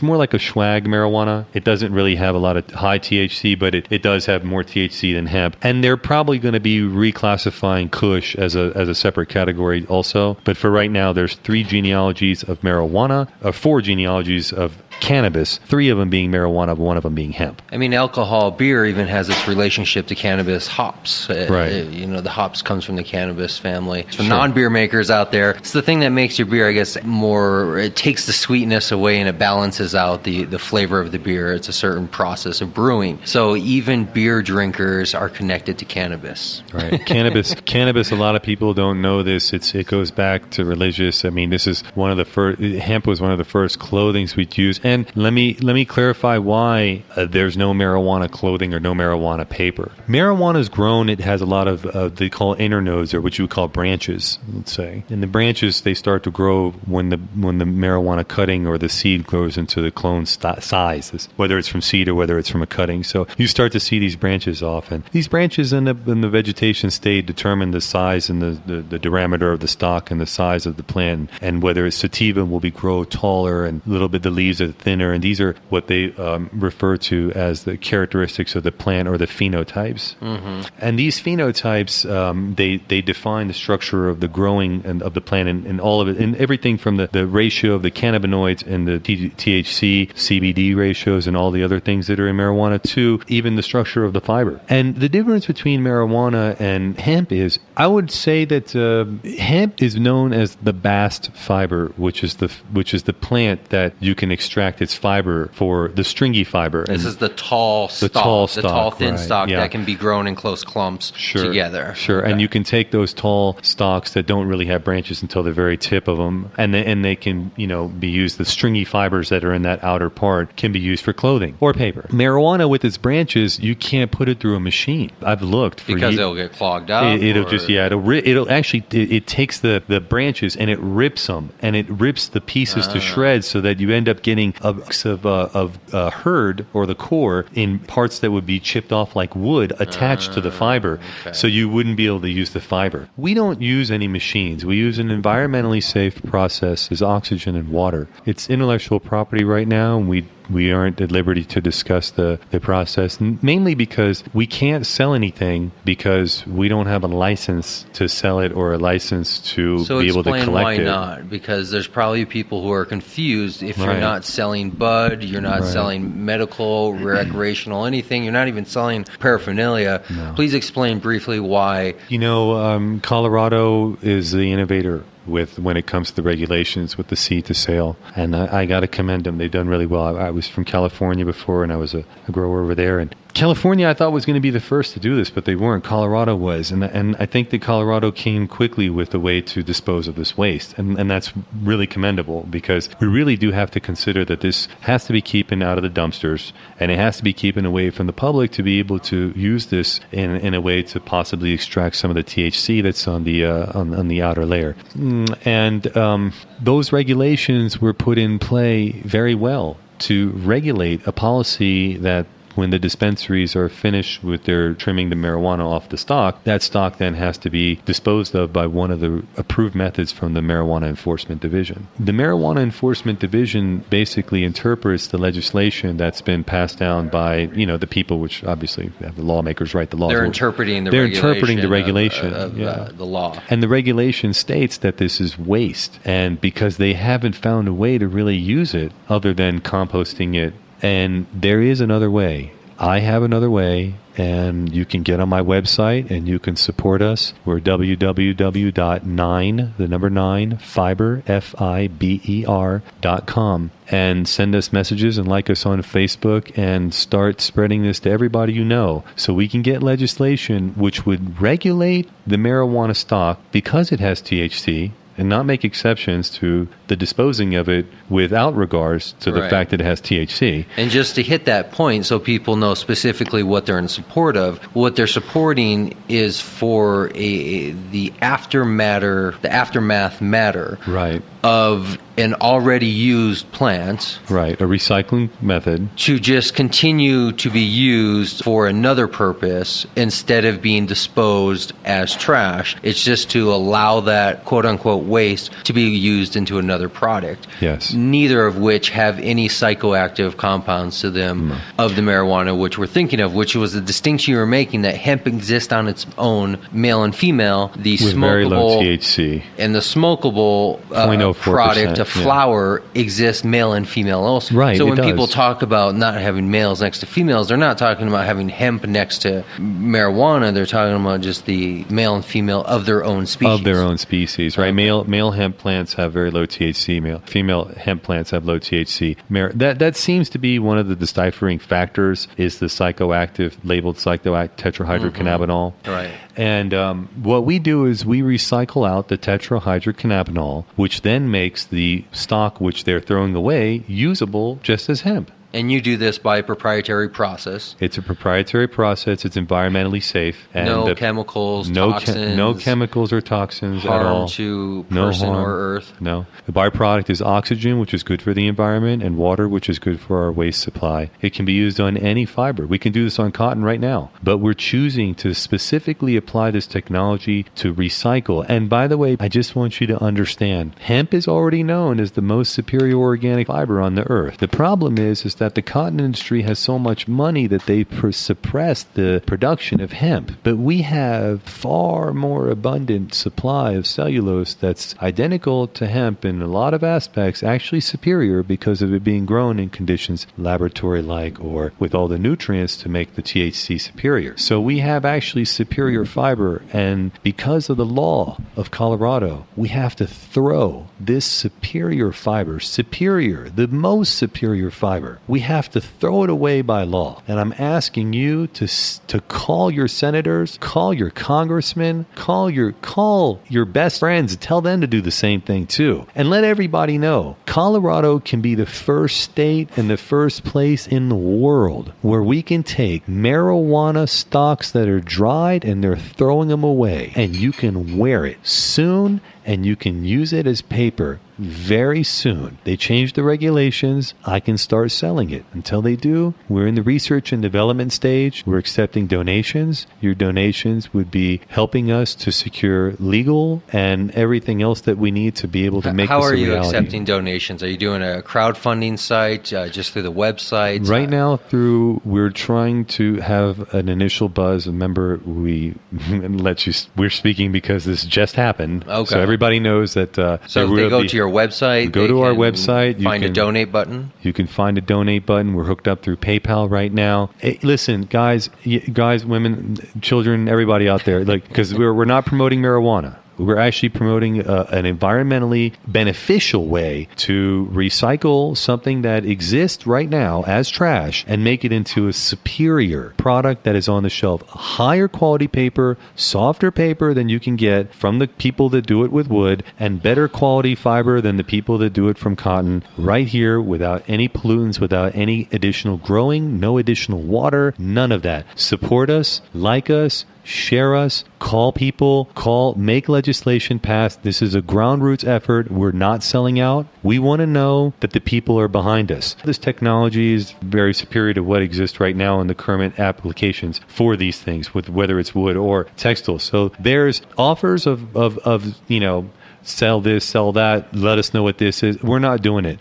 more like a swag marijuana. It doesn't really have a lot of high THC, but it does have more THC than hemp. And they're probably going to be reclassifying Kush as a separate category also. But for right now, there's 3 genealogies of marijuana, 4 genealogies of cannabis, 3 of them being marijuana, 1 of them being hemp. I mean, alcohol, beer even has its relationship to cannabis. Hops, right? The hops comes from the cannabis family. For non-beer makers out there, it's the thing that makes your beer, I guess, more. It takes the sweetness away and it balances out the flavor of the beer. It's a certain process of brewing. So even beer drinkers are connected to cannabis. Right. Cannabis. A lot of people don't know this. It goes back to religious. I mean, this is one of the first. Hemp was one of the first clothings we'd use. And let me clarify why there's no marijuana clothing or no marijuana paper. Marijuana is grown. It has a lot of they call internodes, or what you would call branches, let's say. And the branches, they start to grow when the marijuana cutting or the seed grows into the clone size, whether it's from seed or whether it's from a cutting. So you start to see these branches off, and these branches in the vegetation state determine the size and the diameter of the stalk and the size of the plant, and whether it's sativa will grow taller, and a little bit the leaves are the thinner, and these are what they refer to as the characteristics of the plant or the phenotypes. And these phenotypes, they define the structure of the growing and of the plant and all of it, and everything from the ratio of the cannabinoids and the THC, CBD ratios and all the other things that are in marijuana to even the structure of the fiber. And the difference between marijuana and hemp is, I would say that hemp is known as the bast fiber, which is the plant that you can extract its fiber for the stringy fiber. This is the tall stalk, the tall thin stalk that can be grown in close clumps together. Sure, and you can take those tall stalks that don't really have branches until the very tip of them, and they can be used. The stringy fibers that are in that outer part can be used for clothing or paper. Marijuana with its branches, you can't put it through a machine. I've looked for because it'll get clogged up. It takes the branches and it rips them, and it rips the pieces to shreds, so that you end up getting a herd or the core in parts that would be chipped off like wood attached to the fiber. So you wouldn't be able to use the fiber. We don't use any machines. We use an environmentally safe process, is oxygen and water. It's intellectual property right now, and we aren't at liberty to discuss the process, mainly because we can't sell anything because we don't have a license to sell it or a license to be able to collect it. So explain why not? Because there's probably people who are confused. If you're not selling bud, you're not selling medical, recreational, anything, you're not even selling paraphernalia. No. Please explain briefly why. Colorado is the innovator when it comes to the regulations with the seed to sale, and I got to commend them. They've done really well. I was from California before, and I was a grower over there, and California I thought was going to be the first to do this, but they weren't. Colorado was, and I think that Colorado came quickly with a way to dispose of this waste, and that's really commendable, because we really do have to consider that this has to be keeping out of the dumpsters, and it has to be keeping away from the public to be able to use this in a way to possibly extract some of the THC that's on the outer layer. And those regulations were put in play very well to regulate a policy that when the dispensaries are finished with their trimming the marijuana off the stalk, that stalk then has to be disposed of by one of the approved methods from the Marijuana Enforcement Division. The Marijuana Enforcement Division basically interprets the legislation that's been passed down by, the people, which obviously have the lawmakers write the laws. They're interpreting the regulation of the law. And the regulation states that this is waste, and because they haven't found a way to really use it other than composting it. And there is another way. I have another way, and you can get on my website and you can support us. We're www.fiber.com, and send us messages and like us on Facebook and start spreading this to everybody you know, so we can get legislation which would regulate the marijuana stock because it has THC, and not make exceptions to the disposing of it without regards to the fact that it has THC. And just to hit that point, so people know specifically what they're in support of, what they're supporting is for the aftermath matter of an already used plant. Right, a recycling method. To just continue to be used for another purpose instead of being disposed as trash. It's just to allow that quote-unquote waste to be used into another product. Yes. Neither of which have any psychoactive compounds to them of the marijuana, which we're thinking of, which was the distinction you were making, that hemp exists on its own, male and female. The with smokable very low THC. And the smokable product of flower exists male and female also. Right. So when people talk about not having males next to females, they're not talking about having hemp next to marijuana. They're talking about just the male and female of their own species. Of their own species, right? Male hemp plants have very low THC. Female hemp plants have low THC. That seems to be one of the deciphering factors, is the labeled psychoactive tetrahydrocannabinol. Right. And what we do is we recycle out the tetrahydrocannabinol, which then makes the stock which they're throwing away usable just as hemp. And you do this by proprietary process. It's a proprietary process. It's environmentally safe. And no chemicals, toxins. No chemicals or toxins at all. Harm to person or earth. No. The byproduct is oxygen, which is good for the environment, and water, which is good for our waste supply. It can be used on any fiber. We can do this on cotton right now. But we're choosing to specifically apply this technology to recycle. And by the way, I just want you to understand, hemp is already known as the most superior organic fiber on the earth. The problem is that the cotton industry has so much money that they suppress the production of hemp. But we have far more abundant supply of cellulose that's identical to hemp in a lot of aspects, actually superior because of it being grown in conditions laboratory-like or with all the nutrients to make the THC superior. So we have actually superior fiber, and because of the law of Colorado, we have to throw this superior fiber, the most superior fiber, we have to throw it away by law. And I'm asking you to call your senators, call your congressmen, call your best friends, and tell them to do the same thing too. And let everybody know, Colorado can be the first state and the first place in the world where we can take marijuana stalks that are dried and they're throwing them away, and you can wear it soon, and you can use it as paper very soon. They changed the regulations. I can start selling it. Until they do, we're in the research and development stage. We're accepting donations. Your donations would be helping us to secure legal and everything else that we need to be able to make this a reality. How are you accepting donations? Are you doing a crowdfunding site, just through the website? Right now, we're trying to have an initial buzz. Remember, we're speaking because this just happened. Okay. So everybody knows that. So if they go to your website, go to our website. Find a donate button. You can find a donate button. We're hooked up through PayPal right now. Hey, listen, guys, women, children, everybody out there, because we're not promoting marijuana. We're actually promoting an environmentally beneficial way to recycle something that exists right now as trash and make it into a superior product that is on the shelf. A higher quality paper, softer paper than you can get from the people that do it with wood, and better quality fiber than the people that do it from cotton, right here without any pollutants, without any additional growing, no additional water, none of that. Support us, like us, share us, call people, make legislation pass. This is a ground roots effort. We're not selling out. We want to know that the people are behind us. This technology is very superior to what exists right now in the current applications for these things, with whether it's wood or textiles. So there's offers of sell this, sell that, let us know what this is. We're not doing it.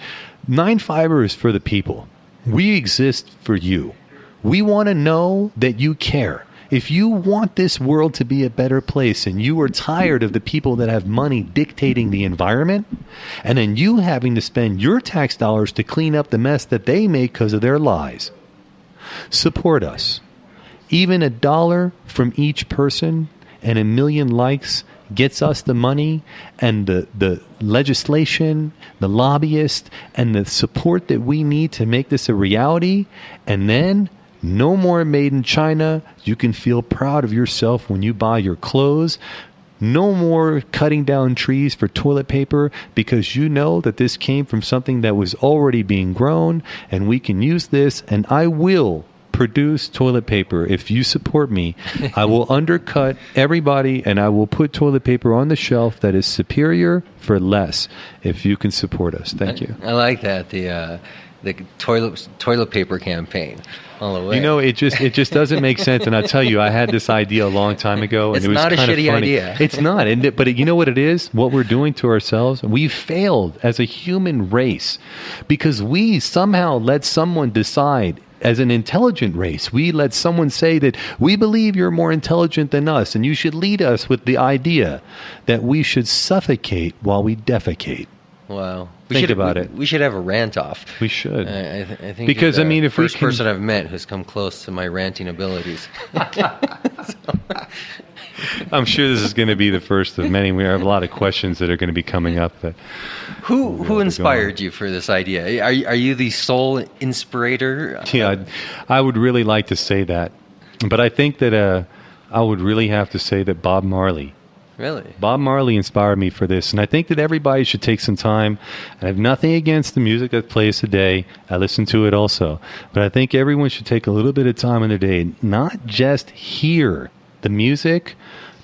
9 Fiber is for the people. We exist for you. We want to know that you care. If you want this world to be a better place and you are tired of the people that have money dictating the environment, and then you having to spend your tax dollars to clean up the mess that they make because of their lies, support us. Even $1 from each person and 1 million likes gets us the money and the legislation, the lobbyists, and the support that we need to make this a reality. And then no more made in China. You can feel proud of yourself when you buy your clothes. No more cutting down trees for toilet paper, because you know that this came from something that was already being grown, and we can use this, and I will produce toilet paper. If you support me, I will undercut everybody, and I will put toilet paper on the shelf that is superior for less, if you can support us. Thank you. I like that, the toilet paper campaign. All the way. It just doesn't make sense. And I tell you, I had this idea a long time ago, and it's it was not kind a of shitty funny. idea. It's not. But you know what it is? What we're doing to ourselves? We've failed as a human race because we somehow let someone decide. As an intelligent race, we let someone say that we believe you're more intelligent than us, and you should lead us with the idea that we should suffocate while we defecate. Wow. Think about it. We should have a rant off. We should. I think because you're the if first we can, person I've met who's come close to my ranting abilities. I'm sure this is going to be the first of many. We have a lot of questions that are going to be coming up. Who inspired you for this idea? Are you the sole inspirator? Yeah, I would really like to say that, but I think that I would really have to say that Bob Marley Really? Bob Marley inspired me for this, and I think that everybody should take some time. I have nothing against the music that plays today. I listen to it also. But I think everyone should take a little bit of time in their day, not just hear the music,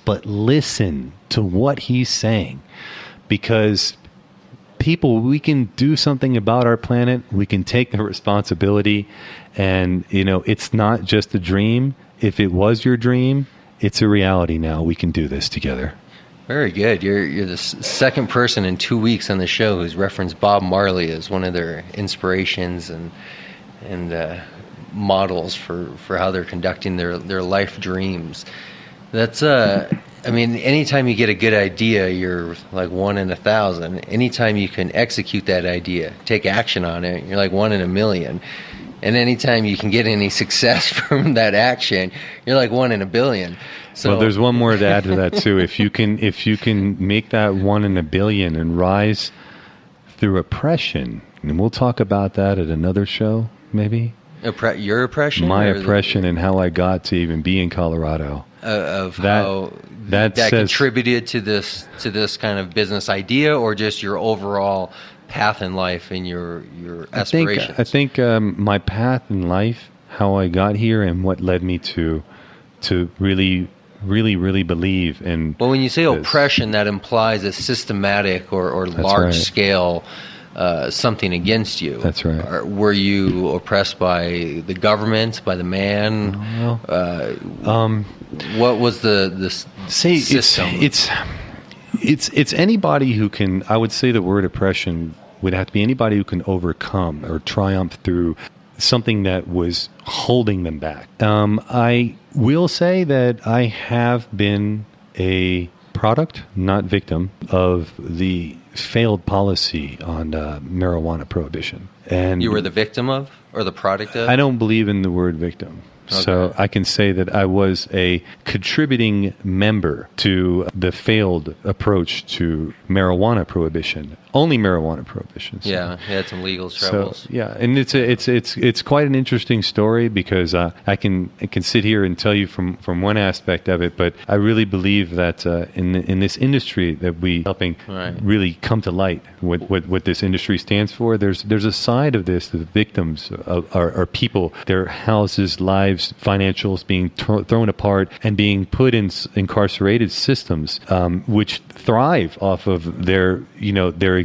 but listen to what he's saying. Because people, we can do something about our planet. We can take the responsibility. And, it's not just a dream. If it was your dream, it's a reality now. We can do this together. Very good. You're the second person in 2 weeks on the show who's referenced Bob Marley as one of their inspirations and models for how they're conducting their life dreams. That's anytime you get a good idea, you're like 1 in 1,000. Anytime you can execute that idea, take action on it, you're like 1 in 1,000,000. And anytime you can get any success from that action, you're like 1 in 1,000,000,000. So, well, there's one more to add to that too. If you can make that 1 in 1,000,000,000 and rise through oppression, and we'll talk about that at another show, maybe. Your oppression? My oppression and how I got to even be in Colorado. How that contributed to this kind of business idea, or just your overall path in life and your aspirations? I think my path in life, how I got here, and what led me to really believe in. Well, when you say oppression, that implies a systematic or large scale something against you. That's right. Were you oppressed by the government, by the man? What was the system? It's anybody who can. I would say the word oppression would have to be anybody who can overcome or triumph through something that was holding them back. I will say that I have been a product, not victim, of the failed policy on marijuana prohibition. And you were the victim of, or the product of? I don't believe in the word victim. Okay. So I can say that I was a contributing member to the failed approach to marijuana prohibition. Only marijuana prohibition. So. Yeah, you had some legal troubles. So, yeah, and it's quite an interesting story because I can sit here and tell you from one aspect of it, but I really believe that in this industry that we helping really come to light what this industry stands for. There's a side of this. The victims are people, their houses, lives, financials being thrown apart and being put in incarcerated systems, which thrive off of their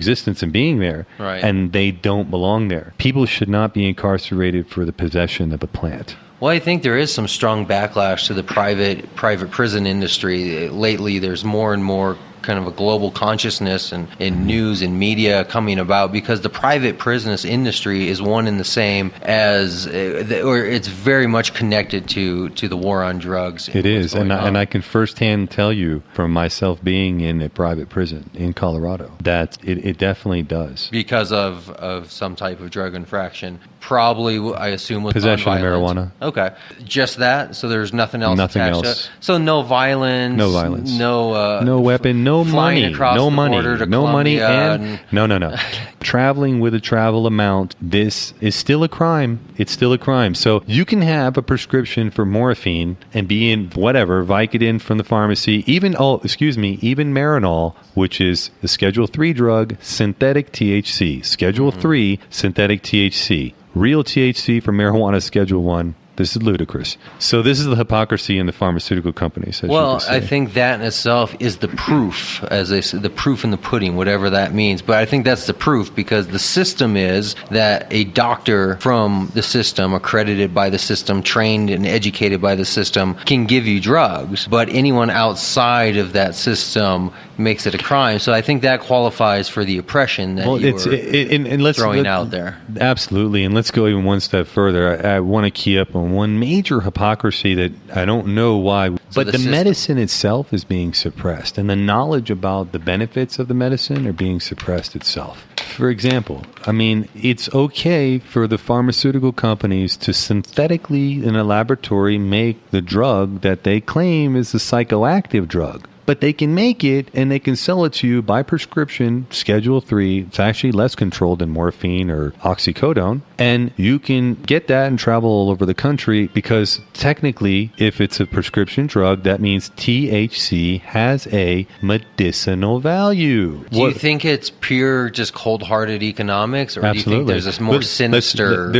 existence and being there, and they don't belong there. People should not be incarcerated for the possession of a plant. Well, I think there is some strong backlash to the private prison industry. Lately, there's more and more kind of a global consciousness and in news and media coming about because the private prison industry is one and the same as, or it's very much connected to the war on drugs. It is, and I can firsthand tell you from myself being in a private prison in Colorado that it definitely does. Because of some type of drug infraction. Probably, I assume, with possession of marijuana. Okay, just that. So there's nothing else Nothing attached else. to it. So no violence. No violence. No weapon. No money. No money. No money. And no. Traveling with a travel amount. This is still a crime. It's still a crime. So you can have a prescription for morphine and be in whatever Vicodin from the pharmacy. Even Marinol, which is a Schedule 3 drug, synthetic THC. Schedule 3 synthetic THC. Real THC for marijuana, Schedule 1. This is ludicrous. So this is the hypocrisy in the pharmaceutical companies. Well, I think that in itself is the proof, as they say, the proof in the pudding, whatever that means. But I think that's the proof because the system is that a doctor from the system, accredited by the system, trained and educated by the system, can give you drugs. But anyone outside of that system makes it a crime. So I think that qualifies for the oppression that let's throwing out there. Absolutely. And let's go even one step further. I want to key up on one major hypocrisy that I don't know why, but the medicine itself is being suppressed, and the knowledge about the benefits of the medicine are being suppressed itself. For example, it's okay for the pharmaceutical companies to synthetically in a laboratory make the drug that they claim is a psychoactive drug. but they can make it and they can sell it to you by prescription, Schedule 3. It's actually less controlled than morphine or oxycodone. And you can get that and travel all over the country because technically, if it's a prescription drug, that means THC has a medicinal value. Do you think it's pure, just cold-hearted economics, or do you think there's this more sinister?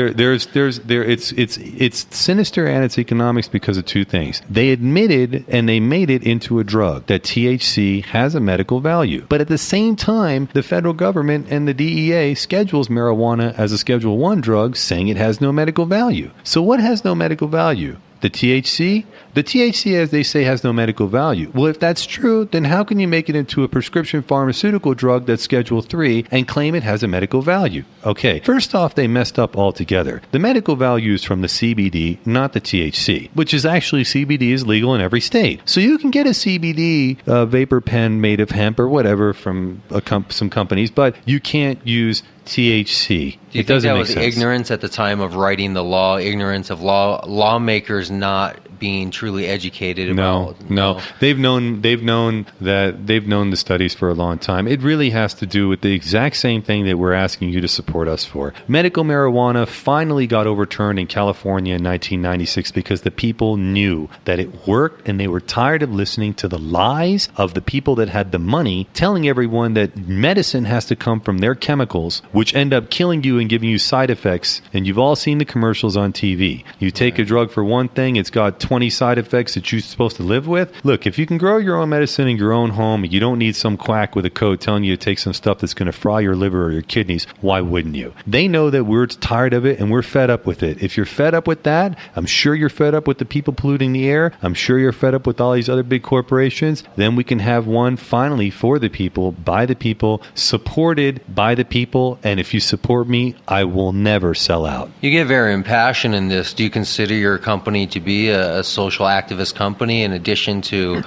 It's sinister and it's economics because of two things. They admitted and they made it into a drug that THC has a medical value, but at the same time, the federal government and the DEA schedules marijuana as a Schedule 1 drug, saying it has no medical value. So what has no medical value? The THC? The THC, as they say, has no medical value. Well, if that's true, then how can you make it into a prescription pharmaceutical drug that's Schedule 3 and claim it has a medical value? Okay, first off, they messed up altogether. The medical value is from the CBD, not the THC, which is actually CBD is legal in every state. So you can get a CBD vapor pen made of hemp or whatever from some companies, but you can't use THC. Do you think that was ignorance at the time of writing the law, ignorance of lawmakers not being truly educated about? No. They've known the studies for a long time. It really has to do with the exact same thing that we're asking you to support us for. Medical marijuana finally got overturned in California in 1996 because the people knew that it worked and they were tired of listening to the lies of the people that had the money telling everyone that medicine has to come from their chemicals, which end up killing you and giving you side effects. And you've all seen the commercials on TV. You take a drug for one thing, it's got 20 side effects that you're supposed to live with. Look, if you can grow your own medicine in your own home, you don't need some quack with a code telling you to take some stuff that's going to fry your liver or your kidneys, why wouldn't you? They know that we're tired of it and we're fed up with it. If you're fed up with that, I'm sure you're fed up with the people polluting the air. I'm sure you're fed up with all these other big corporations. Then we can have one finally for the people, by the people, supported by the people. And if you support me, I will never sell out. You get very impassioned in this. Do you consider your company to be a social activist company in addition to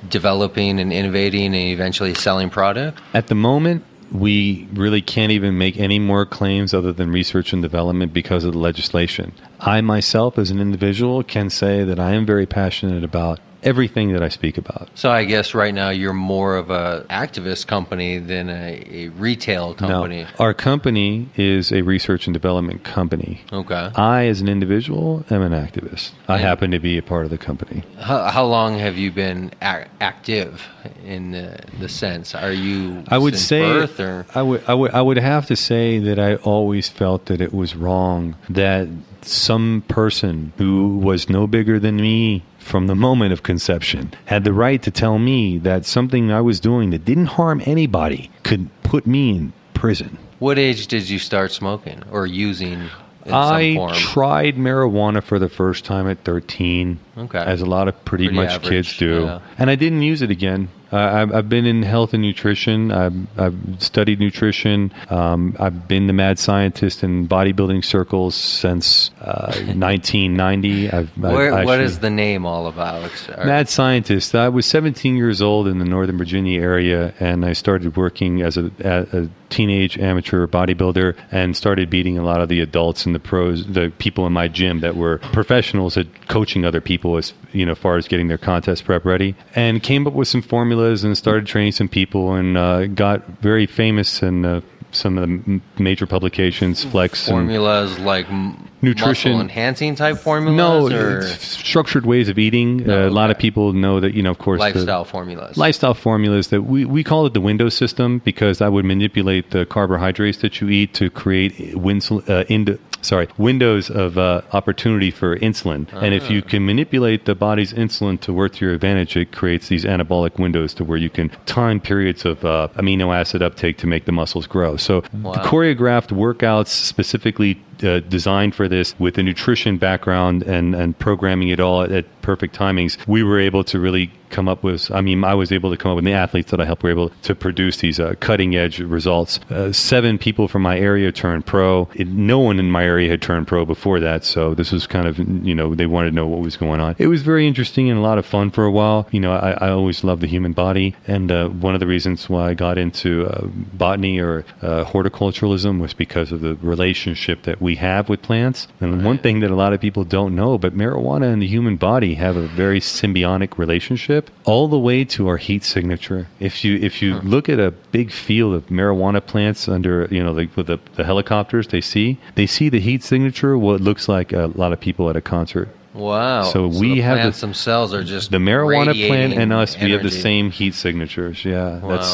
developing and innovating and eventually selling product? At the moment, we really can't even make any more claims other than research and development because of the legislation. I myself, as an individual, can say that I am very passionate about everything that I speak about. So I guess right now you're more of a activist company than a retail company. No, our company is a research and development company. Okay. I, as an individual, am an activist. I happen to be a part of the company. How long have you been active in the sense? Are you I would since say birth or? I would have to say that I always felt that it was wrong that some person who was no bigger than me from the moment of conception had the right to tell me that something I was doing that didn't harm anybody could put me in prison. What age did you start smoking or using in I some form? tried marijuana for the first time at 13, as a lot of pretty much average, kids do. yeah. And I didn't use it again. I've been in health and nutrition. I've studied nutrition. I've been the mad scientist in bodybuilding circles since 1990. What is the name all about? Mad scientist. I was 17 years old in the Northern Virginia area, and I started working as a teenage amateur bodybuilder and started beating a lot of the adults and the pros, the people in my gym that were professionals at coaching other people as far as getting their contest prep ready, and came up with some formulas and started training some people and got very famous in some of the major publications, Flex. Formulas like nutrition muscle enhancing type formulas? No, or structured ways of eating. A lot of people know that, of course, lifestyle formulas. Lifestyle formulas that we call it the window system because I would manipulate the carbohydrates that you eat to create windows of opportunity for insulin. And if you can manipulate the body's insulin to work to your advantage, it creates these anabolic windows to where you can time periods of amino acid uptake to make the muscles grow. So choreographed workouts specifically designed for this with a nutrition background and programming it all at perfect timings, we were able to really come up with, I was able to come up with, the athletes that I helped were able to produce these cutting edge results. 7 people from my area turned pro. No one in my area had turned pro before that, so this was kind of, they wanted to know what was going on. It was very interesting and a lot of fun for a while. I always loved the human body, and one of the reasons why I got into botany or horticulturalism was because of the relationship that we have with plants. And one thing that a lot of people don't know, but marijuana and the human body have a very symbiotic relationship. trip, all the way to our heat signature. If you look at a big field of marijuana plants under, like with the helicopters, they see the heat signature, what looks like a lot of people at a concert. Wow. So we the have plants themselves are just the marijuana plant and us. energy. We have the same heat signatures. Yeah, Wow. that's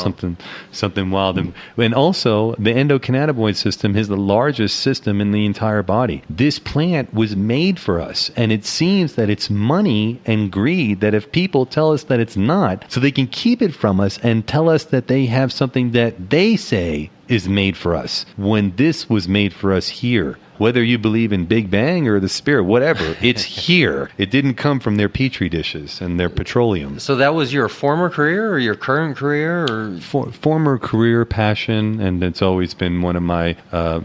something wild. And also, the endocannabinoid system is the largest system in the entire body. This plant was made for us, and it seems that it's money and greed that if people tell us that it's not, so they can keep it from us and tell us that they have something that they say is made for us, when this was made for us here. Whether you believe in Big Bang or the spirit, whatever, it's here. It didn't come from their petri dishes and their petroleum. So that was your former career or your current career? Or Former career, passion, and it's always been one of my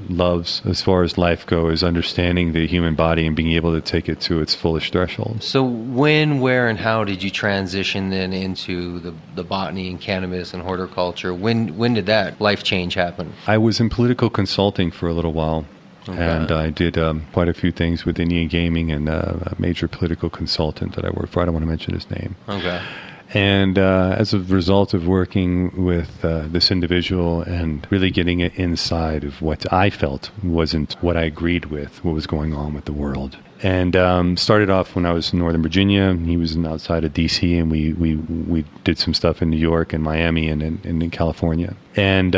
loves as far as life goes, understanding the human body and being able to take it to its fullest threshold. So when, where, and how did you transition then into the botany and cannabis and horticulture? When did that life change happen? I was in political consulting for a little while. Okay. And I did quite a few things with Indian Gaming and a major political consultant that I worked for. I don't want to mention his name. Okay. And as a result of working with this individual and really getting it inside of what I felt wasn't what I agreed with, what was going on with the world. And started off when I was in Northern Virginia. He was outside of D.C., and we did some stuff in New York and Miami and in California. And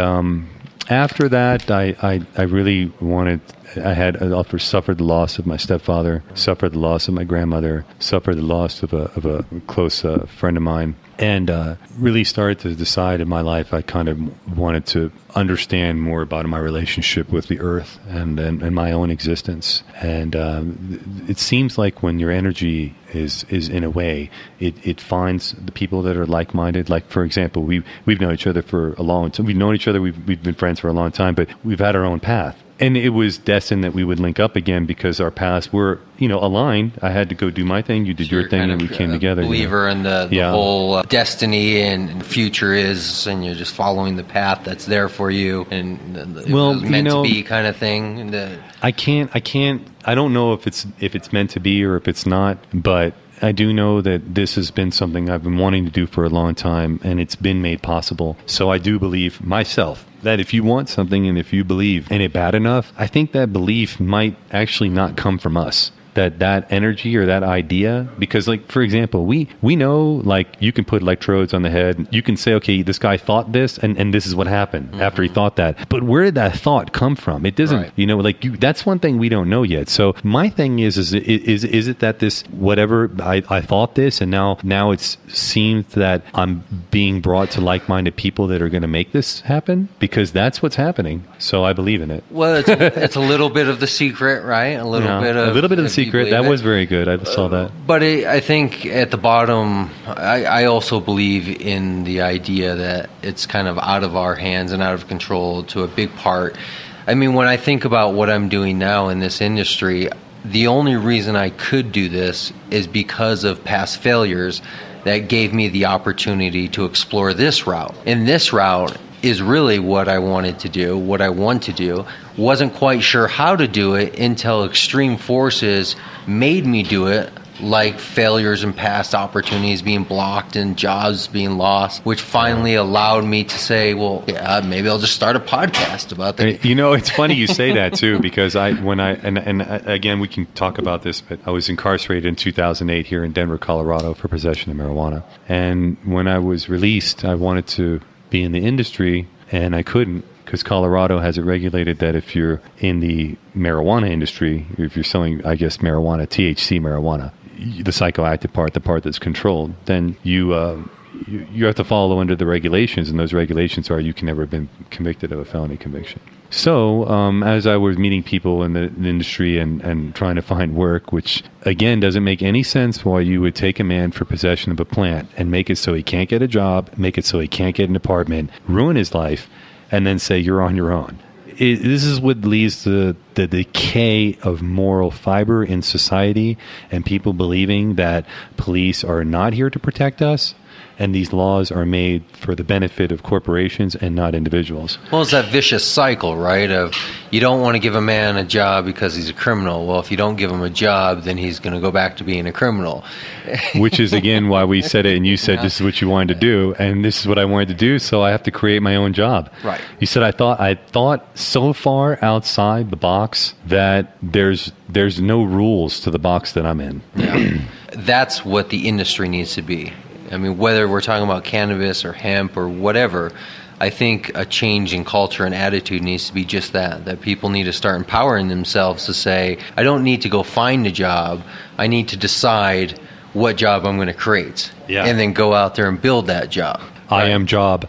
after that, I really wanted. I suffered the loss of my stepfather, suffered the loss of my grandmother, suffered the loss of a close friend of mine, and really started to decide in my life I kind of wanted to understand more about my relationship with the earth and my own existence. And it seems like when your energy is in a way, it finds the people that are like-minded. Like, for example, we've known each other for a long time. We've known each other. We've been friends for a long time, but we've had our own path. And it was destined that we would link up again because our paths were, aligned. I had to go do my thing. You did your thing, and we came together. Believer in the whole destiny and future is, and you're just following the path that's there for you, and it was meant to be kind of thing. I don't know if it's meant to be or if it's not, but I do know that this has been something I've been wanting to do for a long time, and it's been made possible. So I do believe myself that if you want something and if you believe in it bad enough, I think that belief might actually not come from us. That energy or that idea, because, like, for example, we know, like, you can put electrodes on the head, you can say, okay, this guy thought this and this is what happened after he thought that, but where did that thought come from? It doesn't, that's one thing we don't know yet. So my thing is it that this, whatever, I thought this, and now it seems that I'm being brought to like-minded people that are going to make this happen, because that's what's happening. So I believe in it. Well, it's a little bit of the secret, right? A little bit of the secret. That was very good. I saw that. But I think at the bottom, I also believe in the idea that it's kind of out of our hands and out of control to a big part. I mean, when I think about what I'm doing now in this industry, the only reason I could do this is because of past failures that gave me the opportunity to explore this route. And this route is really what I wanted to do, what I want to do. Wasn't quite sure how to do it until extreme forces made me do it, like failures and past opportunities being blocked and jobs being lost, which finally allowed me to say, well, yeah, maybe I'll just start a podcast about that. It's funny you say that too, because again, we can talk about this, but I was incarcerated in 2008 here in Denver, Colorado for possession of marijuana. And when I was released, I wanted to be in the industry, and I couldn't, because Colorado has it regulated that if you're in the marijuana industry, if you're selling, I guess, marijuana, THC marijuana, the psychoactive part, the part that's controlled, then you have to follow under the regulations, and those regulations are you can never have been convicted of a felony conviction. So as I was meeting people in the industry and trying to find work, which again doesn't make any sense why you would take a man for possession of a plant and make it so he can't get a job, make it so he can't get an apartment, ruin his life, and then say you're on your own. This is what leads to the decay of moral fiber in society, and people believing that police are not here to protect us, and these laws are made for the benefit of corporations and not individuals. Well, it's that vicious cycle, right? Of you don't want to give a man a job because he's a criminal. Well, if you don't give him a job, then he's going to go back to being a criminal. Which is, again, why we said it, and you said this is what you wanted to do, and this is what I wanted to do, so I have to create my own job. Right. You said I thought so far outside the box that there's no rules to the box that I'm in. Yeah. That's what the industry needs to be. I mean, whether we're talking about cannabis or hemp or whatever, I think a change in culture and attitude needs to be just that people need to start empowering themselves to say, I don't need to go find a job. I need to decide what job I'm going to create. Yeah. And then go out there and build that job. I am job.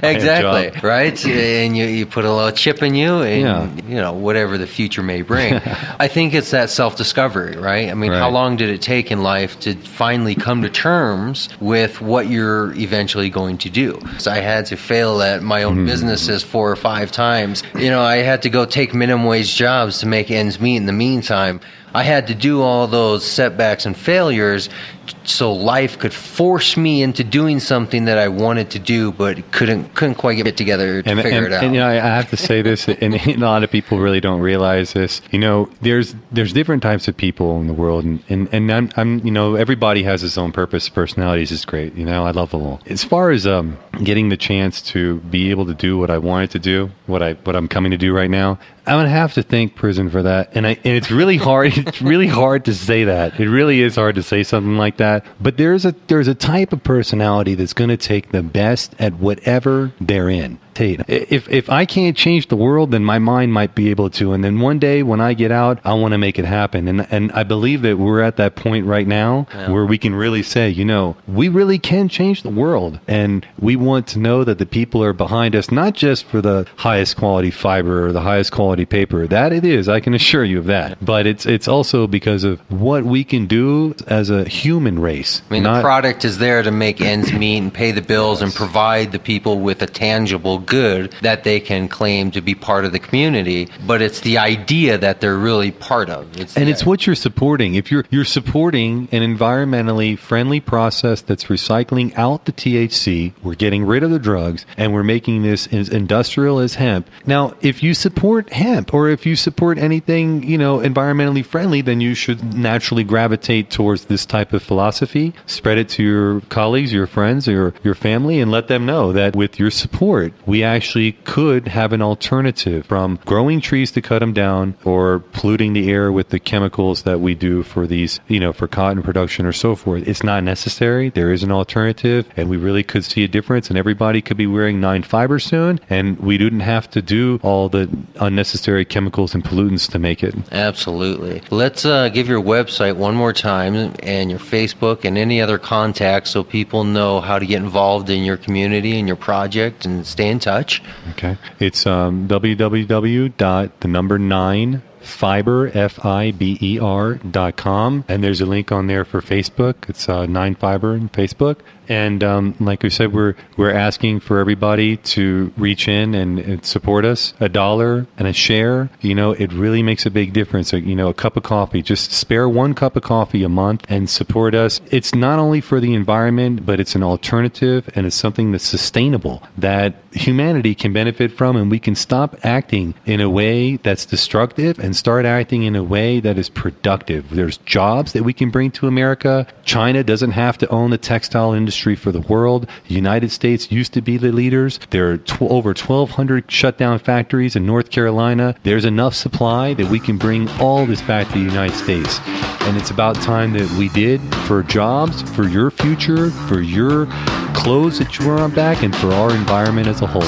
Exactly, right? And you put a little chip in you, and you know, whatever the future may bring. I think it's that self-discovery, right? I mean, how long did it take in life to finally come to terms with what you're eventually going to do? So I had to fail at my own businesses 4 or 5 times. You know, I had to go take minimum wage jobs to make ends meet in the meantime. I had to do all those setbacks and failures so life could force me into doing something that I wanted to do, but couldn't quite get it together to figure it out. And you know, I have to say this, and a lot of people really don't realize this. You know, there's different types of people in the world, and I'm you know, everybody has his own purpose. Personalities is great. You know, I love them all. As far as getting the chance to be able to do what I wanted to do, what I'm coming to do right now, I'm gonna have to thank prison for that, and it's really hard. It's really hard to say that. It really is hard to say something like that. But there's a type of personality that's gonna take the best at whatever they're in. If I can't change the world, then my mind might be able to. And then one day when I get out, I want to make it happen. And I believe that we're at that point right now where we can really say, you know, we really can change the world. And we want to know that the people are behind us, not just for the highest quality fiber or the highest quality paper. That it is, I can assure you of that. But it's also because of what we can do as a human race. I mean, the product is there to make ends meet and pay the bills and provide the people with a tangible good that they can claim to be part of the community, but it's the idea that they're really part of. It's what you're supporting. If you're supporting an environmentally friendly process that's recycling out the THC, we're getting rid of the drugs, and we're making this as industrial as hemp. Now, if you support hemp, or if you support anything, you know, environmentally friendly, then you should naturally gravitate towards this type of philosophy. Spread it to your colleagues, your friends, or your family, and let them know that with your support, we actually could have an alternative from growing trees to cut them down or polluting the air with the chemicals that we do for these, you know, for cotton production or so forth. It's not necessary. There is an alternative, and we really could see a difference, and everybody could be wearing 9 fiber soon, and we didn't have to do all the unnecessary chemicals and pollutants to make it. Absolutely. Let's give your website one more time, and your Facebook and any other contacts, so people know how to get involved in your community and your project and stay in touch. Okay. It's www.fiber.com, and there's a link on there for Facebook. It's 9Fiber in Facebook. And like we said, we're asking for everybody to reach in and support us. $1 and a share, you know, it really makes a big difference. You know, a cup of coffee, just spare 1 cup of coffee a month and support us. It's not only for the environment, but it's an alternative, and it's something that's sustainable that humanity can benefit from, and we can stop acting in a way that's destructive and start acting in a way that is productive. There's jobs that we can bring to America. China doesn't have to own the textile industry for the world. The United States used to be the leaders. There are over 1,200 shut down factories in North Carolina. There's enough supply that we can bring all this back to the United States. And it's about time that we did, for jobs, for your future, for your clothes that you wear on back, and for our environment as a whole.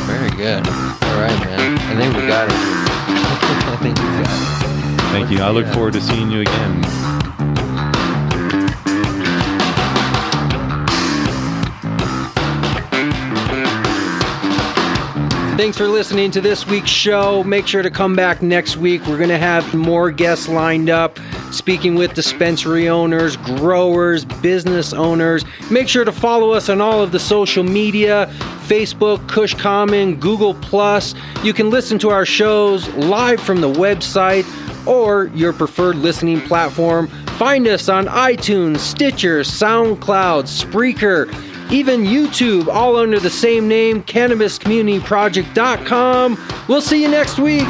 Very good. All right, man. I think we got it. I think we got it. Thank you. I look forward to seeing you again. Thanks for listening to this week's show. Make sure to come back next week. We're going to have more guests lined up, speaking with dispensary owners, growers, business owners. Make sure to follow us on all of the social media, Facebook, Kush Common, Google+. You can listen to our shows live from the website or your preferred listening platform. Find us on iTunes, Stitcher, SoundCloud, Spreaker, even YouTube, all under the same name, CannabisCommunityProject.com. We'll see you next week.